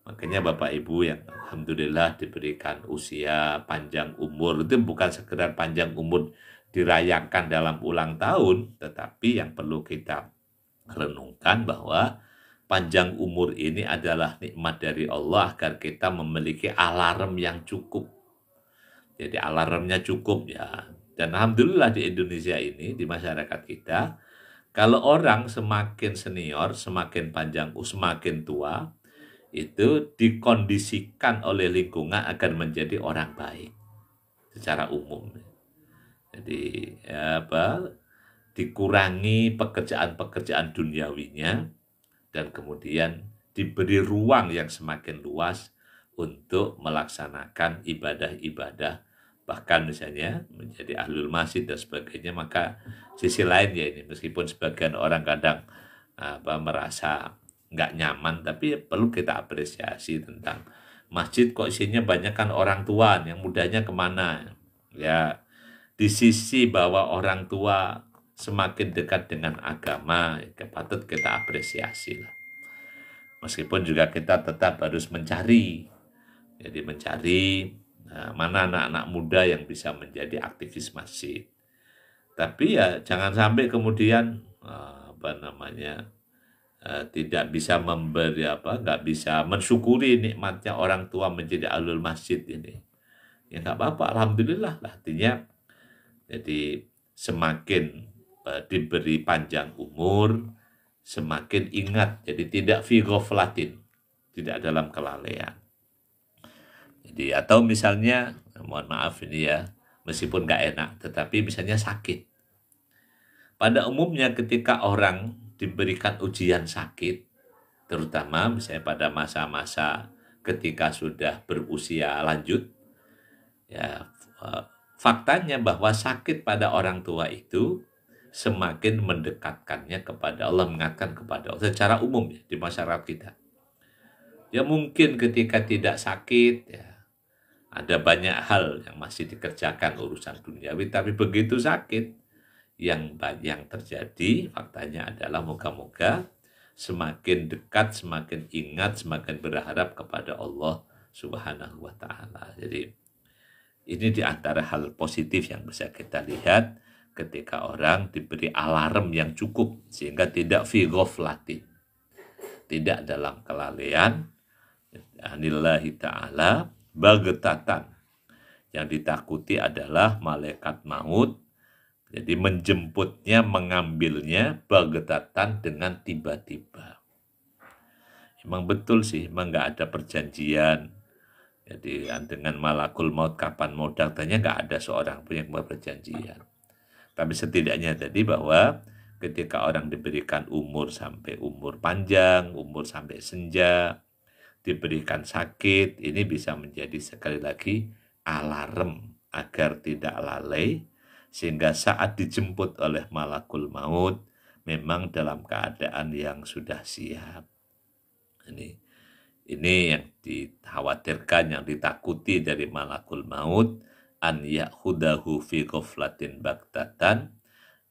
Makanya Bapak Ibu yang alhamdulillah diberikan usia panjang umur, itu bukan sekedar panjang umur dirayakan dalam ulang tahun, tetapi yang perlu kita renungkan bahwa panjang umur ini adalah nikmat dari Allah agar kita memiliki alarm yang cukup. Jadi alarmnya cukup ya. Dan alhamdulillah di Indonesia ini, di masyarakat kita, kalau orang semakin senior, semakin panjang, semakin tua, itu dikondisikan oleh lingkungan agar menjadi orang baik secara umum. Jadi dikurangi pekerjaan-pekerjaan duniawinya dan kemudian diberi ruang yang semakin luas untuk melaksanakan ibadah-ibadah, bahkan misalnya menjadi ahlul masjid dan sebagainya. Maka sisi lain ya ini, meskipun sebagian orang kadang merasa nggak nyaman, tapi perlu kita apresiasi tentang masjid kok isinya banyak kan orang tua, yang mudanya kemana ya. Di sisi bahwa orang tua semakin dekat dengan agama, patut kita apresiasi lah. Meskipun juga kita tetap harus mencari. Jadi mencari mana anak-anak muda yang bisa menjadi aktivis masjid. Tapi ya jangan sampai kemudian tidak bisa memberi nggak bisa mensyukuri nikmatnya orang tua menjadi alul masjid ini. Ya nggak apa-apa, alhamdulillah. Artinya jadi semakin diberi panjang umur, semakin ingat. Jadi tidak fi ghaflatin, tidak dalam kelalaian. Jadi atau misalnya, mohon maaf ini ya, meskipun nggak enak, tetapi misalnya sakit. Pada umumnya ketika orang diberikan ujian sakit, terutama misalnya pada masa-masa ketika sudah berusia lanjut, ya faktanya bahwa sakit pada orang tua itu semakin mendekatkannya kepada Allah, mengingatkan kepada Allah secara umum ya, di masyarakat kita. Ya mungkin ketika tidak sakit, ya ada banyak hal yang masih dikerjakan urusan duniawi, tapi begitu sakit, yang terjadi faktanya adalah moga-moga semakin dekat, semakin ingat, semakin berharap kepada Allah Subhanahu wa Ta'ala. Jadi ini di antara hal positif yang bisa kita lihat ketika orang diberi alarm yang cukup sehingga tidak fi ghaflatin, tidak dalam kelalaian. Anillahi ta'ala bagetatan, yang ditakuti adalah malaikat maut. Jadi menjemputnya, mengambilnya bagetatan dengan tiba-tiba. Emang betul sih, emang nggak ada perjanjian. Jadi dengan malakul maut kapan mau datangnya nggak ada seorang pun yang buat perjanjian. Tapi setidaknya tadi bahwa ketika orang diberikan umur sampai umur panjang, umur sampai senja, diberikan sakit, ini bisa menjadi sekali lagi alarm agar tidak lalai, sehingga saat dijemput oleh malakul maut memang dalam keadaan yang sudah siap. Ini yang dikhawatirkan, yang ditakuti dari malakul maut, an ya'khudahu fi ghaflatin baktatan,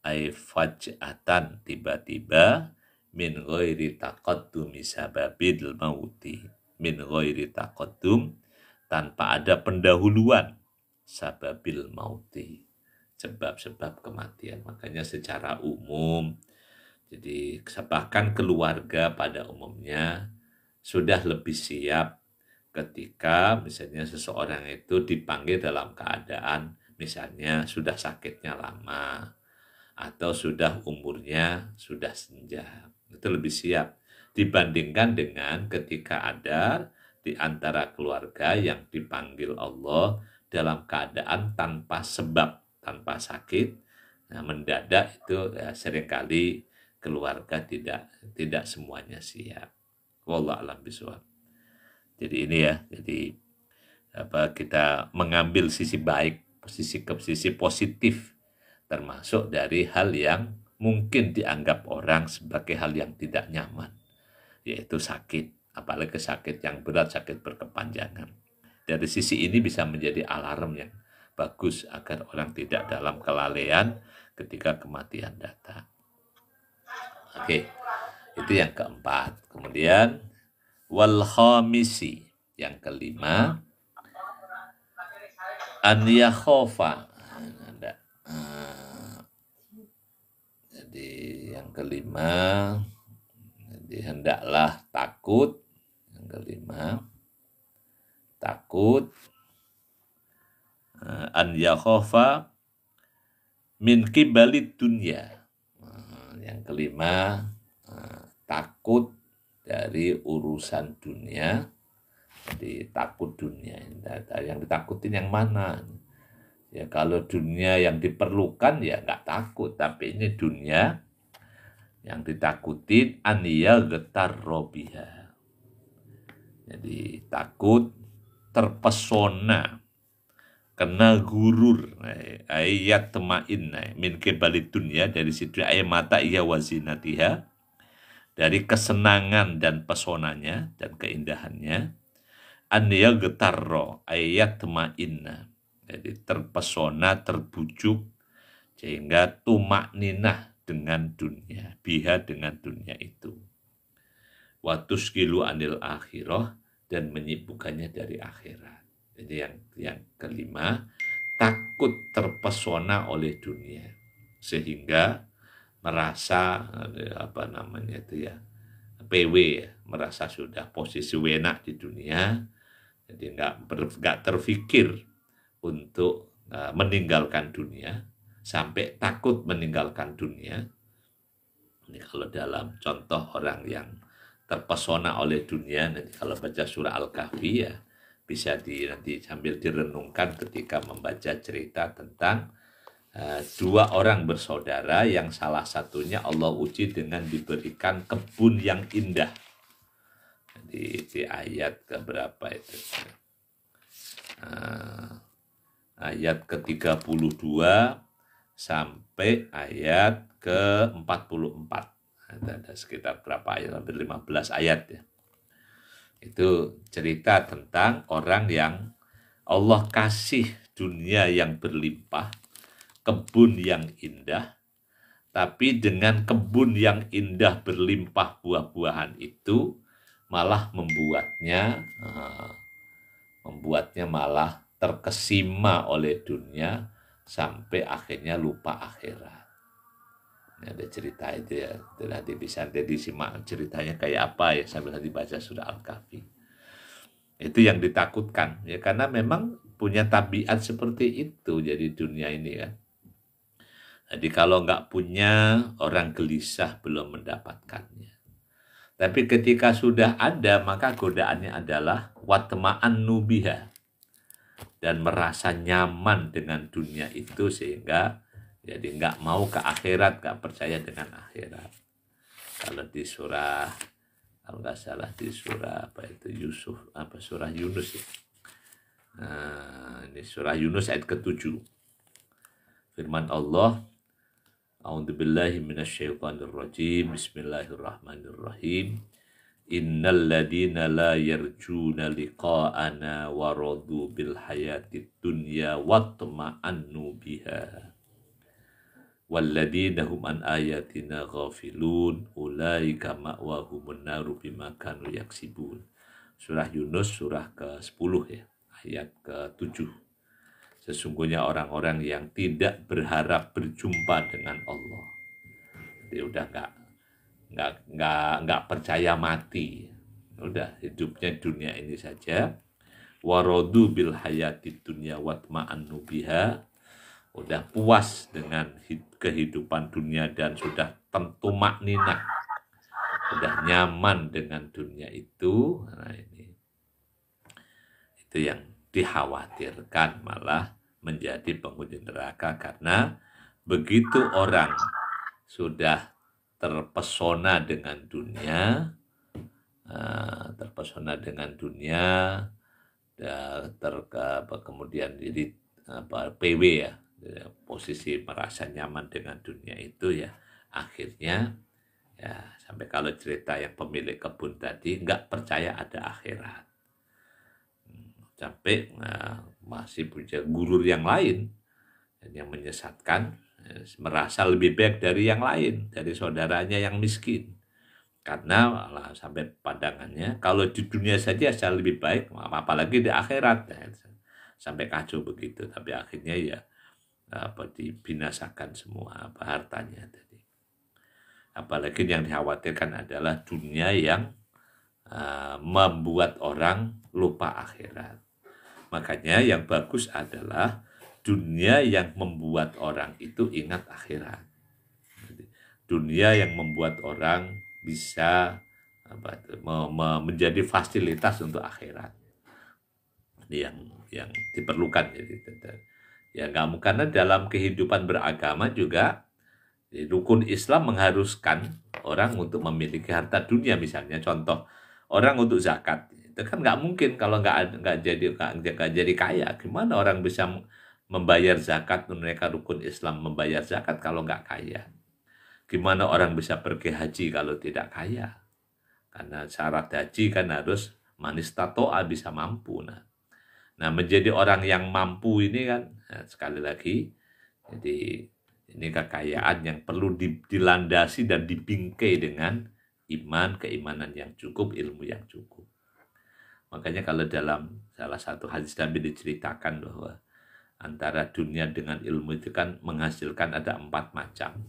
ay faj'atan, tiba-tiba, min ghairi taqaddumi sababil mauti, min ghairi taqaddum, tanpa ada pendahuluan sababil mauti, sebab-sebab kematian. Makanya secara umum, jadi bahkan keluarga pada umumnya sudah lebih siap ketika misalnya seseorang itu dipanggil dalam keadaan misalnya sudah sakitnya lama atau sudah umurnya sudah senja. Itu lebih siap dibandingkan dengan ketika ada di antara keluarga yang dipanggil Allah dalam keadaan tanpa sebab, tanpa sakit. Nah, mendadak itu ya, seringkali keluarga tidak semuanya siap. Wallahu a'lam bishawab. Jadi ini ya, jadi kita mengambil sisi baik, sisi positif, termasuk dari hal yang mungkin dianggap orang sebagai hal yang tidak nyaman, yaitu sakit, apalagi sakit yang berat, sakit berkepanjangan. Dari sisi ini bisa menjadi alarm yang bagus agar orang tidak dalam kelalaian ketika kematian datang. Oke, itu yang keempat. Kemudian wal khamisi, yang kelima, an yakhofa. Jadi yang kelima, jadi hendaklah takut. Yang kelima, takut, an yakhofa min kibalit dunya. Yang kelima, takut dari urusan dunia. Jadi takut dunia. Yang ditakutin yang mana? Ya kalau dunia yang diperlukan ya nggak takut. Tapi ini dunia yang ditakutin, aniya getar robiha. Jadi takut terpesona, kena gurur, ayat temain min kebalit dunia, dari situ ayat mata iya wazinatiha, dari kesenangan dan pesonanya dan keindahannya. Aniya getarro ayat temainna, jadi terpesona, terbujuk, sehingga tumak ninah dengan dunia, biha dengan dunia itu. wa tusqilu anil akhirah, dan menyibukkannya dari akhirat. Jadi yang kelima, takut terpesona oleh dunia sehingga merasa PW ya, merasa sudah posisi enak di dunia, jadi nggak terfikir untuk meninggalkan dunia, sampai takut meninggalkan dunia. Ini kalau dalam contoh orang yang terpesona oleh dunia, nanti kalau baca surah Al-Kahfi ya bisa nanti sambil direnungkan ketika membaca cerita tentang dua orang bersaudara yang salah satunya Allah uji dengan diberikan kebun yang indah. Di ayat keberapa itu? Ayat ke-32 sampai ayat ke-44. Ada sekitar berapa ayat? Hampir 15 ayat ya. Itu cerita tentang orang yang Allah kasih dunia yang berlimpah, kebun yang indah, tapi dengan kebun yang indah berlimpah buah-buahan itu malah membuatnya malah terkesima oleh dunia sampai akhirnya lupa akhirat. Ini ada cerita itu ya, nanti bisa disimak ceritanya kayak apa ya sambil nanti baca surah Al-Kahfi. Itu yang ditakutkan ya, karena memang punya tabiat seperti itu jadi dunia ini kan. Jadi kalau nggak punya, orang gelisah belum mendapatkannya. Tapi ketika sudah ada, maka godaannya adalah watma'an nubiha, dan merasa nyaman dengan dunia itu sehingga jadi nggak mau ke akhirat, nggak percaya dengan akhirat. Kalau di surah, kalau nggak salah di surah surah Yunus ya. Nah, ini surah Yunus ayat ke-7. Firman Allah, A'udzubillahi minasyaitonirrajim. Bismillahirrahmanirrahim. Innal ladina la yarjuna liqa'ana wa radu bil hayatid dunya watma'annu biha. Walladina hum an ayatina ghafilun ulaika ma'wahumun naru bima kanu yaksibun. Surah Yunus surah ke-10 ya, ayat ke-7. Sesungguhnya orang-orang yang tidak berharap berjumpa dengan Allah, dia udah nggak percaya mati, udah hidupnya dunia ini saja. Warodu bil hayati dunya watma'annu biha, udah puas dengan kehidupan dunia dan sudah tentu maknina, udah nyaman dengan dunia itu. Nah ini itu yang dikhawatirkan malah menjadi penghuni neraka, karena begitu orang sudah terpesona dengan dunia, kemudian jadi PW ya, posisi merasa nyaman dengan dunia itu ya, akhirnya ya sampai kalau cerita yang pemilik kebun tadi nggak percaya ada akhirat, sampai masih punya gurur yang lain yang menyesatkan, merasa lebih baik dari yang lain, dari saudaranya yang miskin, karena sampai pandangannya kalau di dunia saja lebih baik, apalagi di akhirat ya, sampai kacau begitu. Tapi akhirnya ya dibinasakan semua hartanya tadi. Apalagi yang dikhawatirkan adalah dunia yang membuat orang lupa akhirat. Makanya yang bagus adalah dunia yang membuat orang itu ingat akhirat. Dunia yang membuat orang bisa menjadi fasilitas untuk akhirat. Ini yang diperlukan. Ya nggak mungkin, karena dalam kehidupan beragama juga rukun Islam mengharuskan orang untuk memiliki harta dunia. Misalnya contoh, orang untuk zakat itu kan nggak mungkin kalau nggak jadi kaya. Gimana orang bisa membayar zakat, menunaikan rukun Islam membayar zakat kalau nggak kaya? Gimana orang bisa pergi haji kalau tidak kaya? Karena syarat haji kan harus manistato'a, bisa mampu. Nah menjadi orang yang mampu ini kan, sekali lagi, jadi ini kekayaan yang perlu dilandasi dan dibingkai dengan iman, keimanan yang cukup, ilmu yang cukup. Makanya kalau dalam salah satu hadis Nabi diceritakan bahwa antara dunia dengan ilmu itu kan menghasilkan ada 4 macam.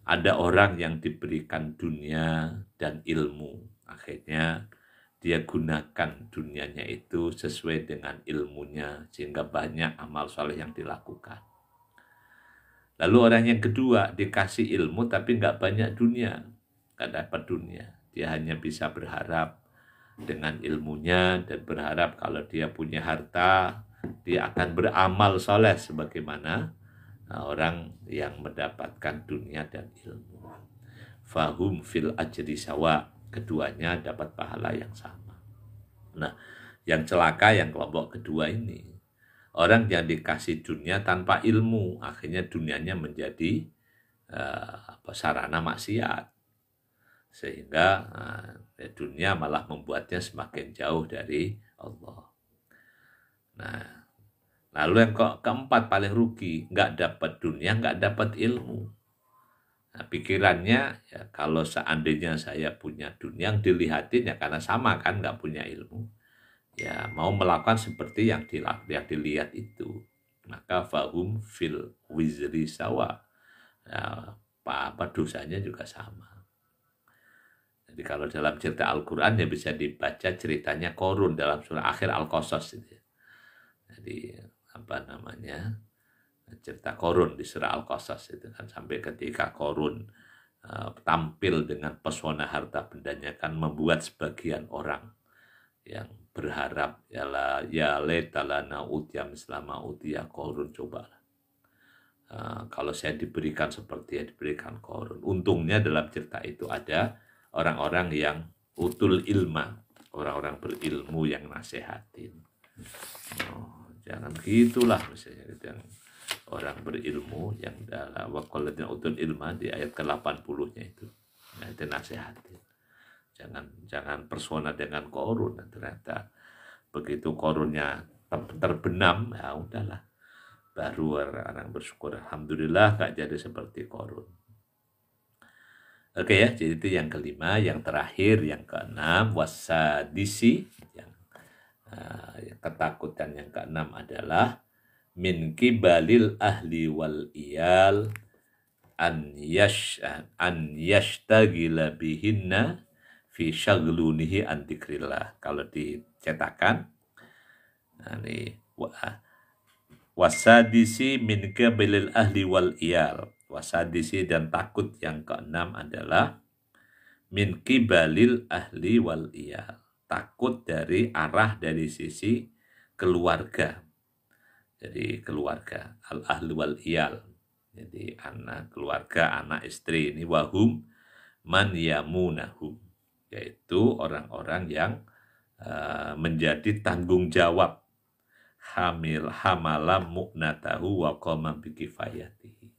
Ada orang yang diberikan dunia dan ilmu, akhirnya dia gunakan dunianya itu sesuai dengan ilmunya sehingga banyak amal soleh yang dilakukan. Lalu orang yang kedua dikasih ilmu tapi nggak banyak dunia, nggak dapat dunia. Dia hanya bisa berharap dengan ilmunya dan berharap kalau dia punya harta, dia akan beramal soleh sebagaimana orang yang mendapatkan dunia dan ilmu. Fahum fil ajri sawa, keduanya dapat pahala yang sama. Nah, yang celaka yang kelompok kedua ini, orang yang dikasih dunia tanpa ilmu, akhirnya dunianya menjadi sarana maksiat. Sehingga dunia malah membuatnya semakin jauh dari Allah. Nah, lalu yang keempat paling rugi, nggak dapat dunia, nggak dapat ilmu. Nah, pikirannya, ya, kalau seandainya saya punya dunia, yang dilihatin ya karena sama kan, nggak punya ilmu. Ya, mau melakukan seperti yang dilihat itu. Maka fahum fil wizri sawa. Nah, apa dosanya juga sama. Jadi kalau dalam cerita Al-Quran ya bisa dibaca ceritanya Korun dalam surah akhir Al-Qasas. Jadi cerita Korun di surah Al-Qasas itu kan, sampai ketika Korun tampil dengan pesona harta bendanya kan membuat sebagian orang yang berharap ya letalana utyam selama utia Korun, cobalah. Kalau saya diberikan seperti yang diberikan Korun. Untungnya dalam cerita itu ada orang-orang yang utul ilma, orang-orang berilmu yang nasihatin. Jangan gitulah misalnya yang orang berilmu yang dalam waqaladna utul ilma di ayat ke-80-nya itu. Nah, itu nasihatin. Jangan persona dengan Korun. Ternyata begitu Korunnya terbenam, ya udahlah. Baru orang bersyukur, alhamdulillah gak jadi seperti Korun. Oke ya, jadi itu yang kelima. Yang terakhir, yang keenam, wasadisi. Yang ketakutan yang keenam adalah min kibalil ahli wal iyal an yashtagila bihinna fi syaglunihi an dzikrillah. Kalau dicetakan, ini wasadisi min kibalil ahli wal iyal. Wasadisi dan takut yang keenam adalah min kibalil ahli wal iyal. Takut dari sisi keluarga. Jadi keluarga, al-ahli wal iyal. Jadi anak keluarga, anak istri ini wahum man yamunahum. Yaitu orang-orang yang menjadi tanggung jawab hamalam mu'natahu wa qama bikifayatihi.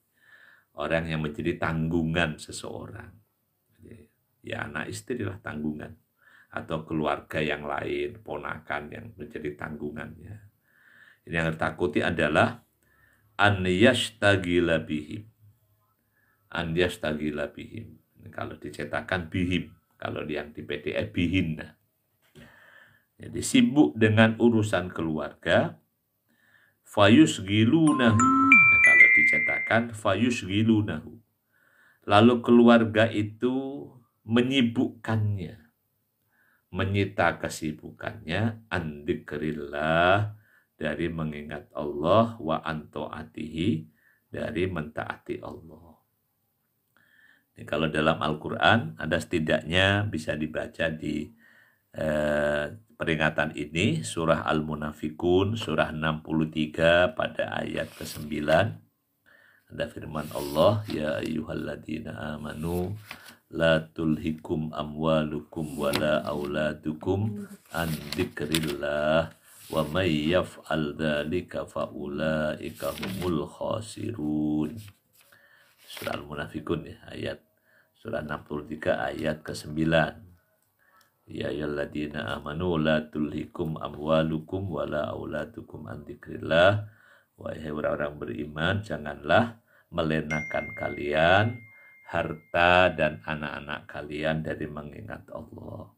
Orang yang menjadi tanggungan seseorang. Ya anak istri lah tanggungan. Atau keluarga yang lain, ponakan yang menjadi tanggungannya. Ini yang ditakuti adalah an yashtagila bihim. An yashtagila bihim. Kalau dicetakan bihim. Kalau yang di PDF bihinna. Jadi sibuk dengan urusan keluarga. Fayusgilunahu. Kalau dicetakan fayusgilunahu. Lalu keluarga itu menyibukkannya, menyita kesibukannya an dzikrillah, dari mengingat Allah, wa an ta'atihi, dari mentaati Allah. Ini kalau dalam Al-Quran ada setidaknya bisa dibaca di peringatan ini surah Al-Munafikun surah 63 pada ayat ke-9. Ada firman Allah, ya ayyuhalladzina amanu la tulhikum amwalukum wala auladukum an dzikrillah wa may yaf'al dzalika fa ulaika humul khasirun. Surah Al-Munafikun ya, ayat surah 63 ayat ke-9. Ya ayyuhalladzina amanu la tulhikum amwalukum wala auladukum an dzikrillah. Wahai orang-orang beriman, janganlah melenakan kalian harta dan anak-anak kalian dari mengingat Allah.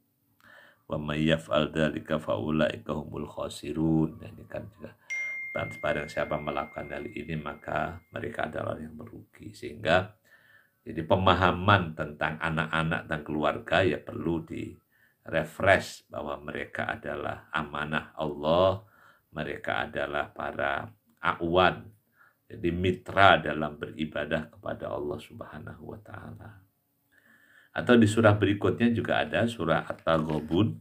Wa may yaf'al dzalika fa ulaika humul khasirun. Ini kan juga barang siapa melakukan hal ini maka mereka adalah yang merugi. Sehingga jadi pemahaman tentang anak-anak dan keluarga ya perlu di-refresh bahwa mereka adalah amanah Allah, mereka adalah para a'wan, jadi mitra dalam beribadah kepada Allah Subhanahu wa taala. Atau di surah berikutnya juga ada surah At-Taghabun,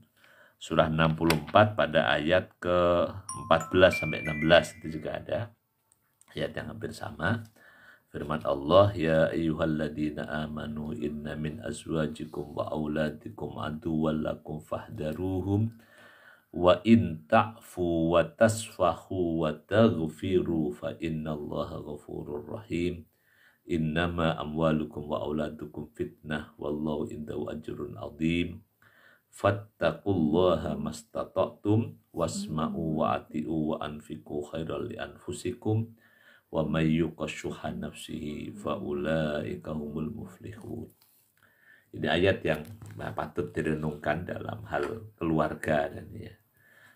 surah 64 pada ayat ke-14 sampai 16 itu juga ada ayat yang hampir sama. Firman Allah, ya ayyuhalladzina amanu inna min azwajikum wa auladikum aduwwan lakum fahdaruhum wa in ta'fu wa tasfahu wa taghfiru fa innallaha ghafurur rahim. Innama amwalukum wa auladukum fitnah wallahu indahu ajrun azim. Fattaqullaha mastata'tum wasma'u wa ati'u wa anfiqu khairal li anfusikum wa may yuqashuha nafsihi fa ulaika humul muflihun. Ini ayat yang patut direnungkan dalam hal keluarga dan ya.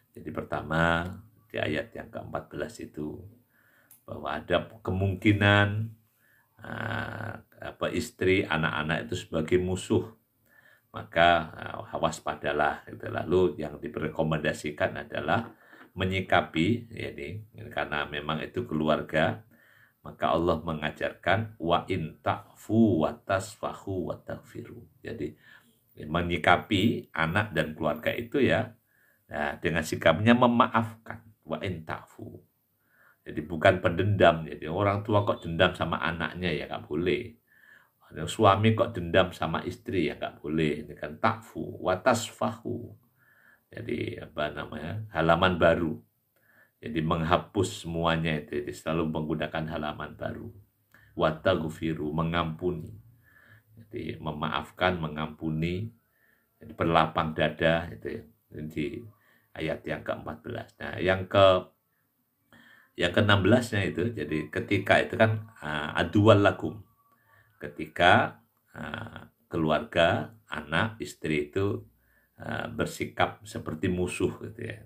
Jadi pertama di ayat yang ke-14 itu bahwa ada kemungkinan istri anak-anak itu sebagai musuh, maka waspadalah gitu. Lalu yang direkomendasikan adalah menyikapi ini karena memang itu keluarga, maka Allah mengajarkan wa in ta'fu wa tasfahu wa taghfiru. Jadi menyikapi anak dan keluarga itu ya, dengan sikapnya memaafkan, wa in ta'fu. Jadi bukan pendendam. Jadi orang tua kok dendam sama anaknya ya nggak boleh. Suami kok dendam sama istri ya nggak boleh. Ini kan ta'fu wa tasfahu. Jadi halaman baru. Jadi menghapus semuanya itu. Jadi selalu menggunakan halaman baru. Wa taghfiru, mengampuni. Jadi memaafkan, mengampuni. Jadi berlapang dada itu ya. Di ayat yang ke-14. Nah, yang ke-16-nya itu, jadi ketika itu kan aduwal lakum. Ketika keluarga, anak, istri itu bersikap seperti musuh gitu ya.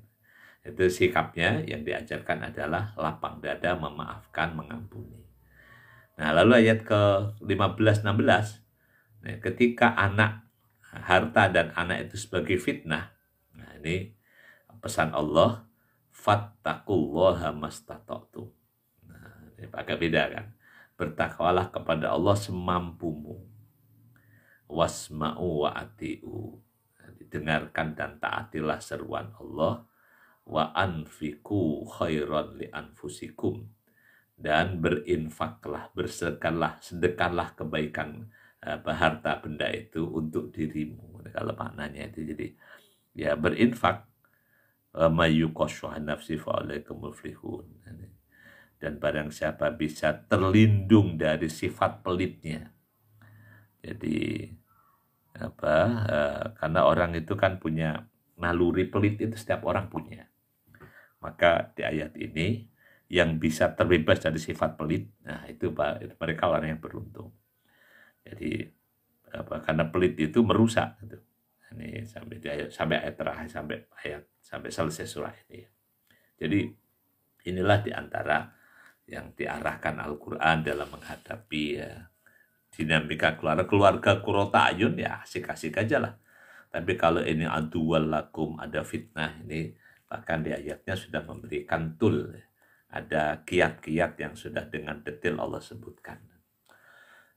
Itu sikapnya yang diajarkan adalah lapang dada, memaafkan, mengampuni. Nah, lalu ayat ke-15-16, nah, ketika anak, harta dan anak itu sebagai fitnah. Nah, ini pesan Allah, fattaqullaha mastata'tum. Nah, ini agak beda kan. Bertakwalah kepada Allah semampumu. Wasma'u wa ati'u. Didengarkan dan taatilah seruan Allah. Wa anfiqu khairan li anfusikum. Dan berinfaklah, sedekahlah kebaikan harta benda itu untuk dirimu. Kalau maknanya itu jadi ya berinfak. Mayyuqashuha nafsi fa ulaikumul muflihun. Dan barang siapa bisa terlindung dari sifat pelitnya. Jadi karena orang itu kan punya naluri pelit, itu setiap orang punya. Maka di ayat ini yang bisa terbebas dari sifat pelit, nah itu mereka orang yang beruntung. Jadi karena pelit itu merusak gitu. Ini sampai ayat terakhir, sampai selesai surah ini. Jadi inilah diantara yang diarahkan Al-Quran dalam menghadapi dinamika keluarga Qurrata Ayun, ya asik-asik aja lah. Tapi kalau ini aduwal lakum, ada fitnah, ini bahkan di ayatnya sudah memberikan tool, ada kiat-kiat yang sudah dengan detail Allah sebutkan.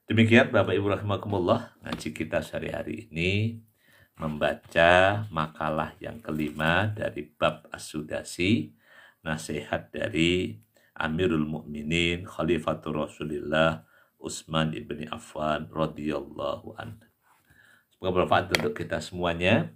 Demikian Bapak Ibu rahimakumullah, ngaji kita sehari-hari ini membaca makalah yang kelima dari bab As-Sudasi, nasihat dari Amirul Mukminin Khalifatul Rasulillah Utsman ibni Affan radhiyallahu anhu. Semoga bermanfaat untuk kita semuanya.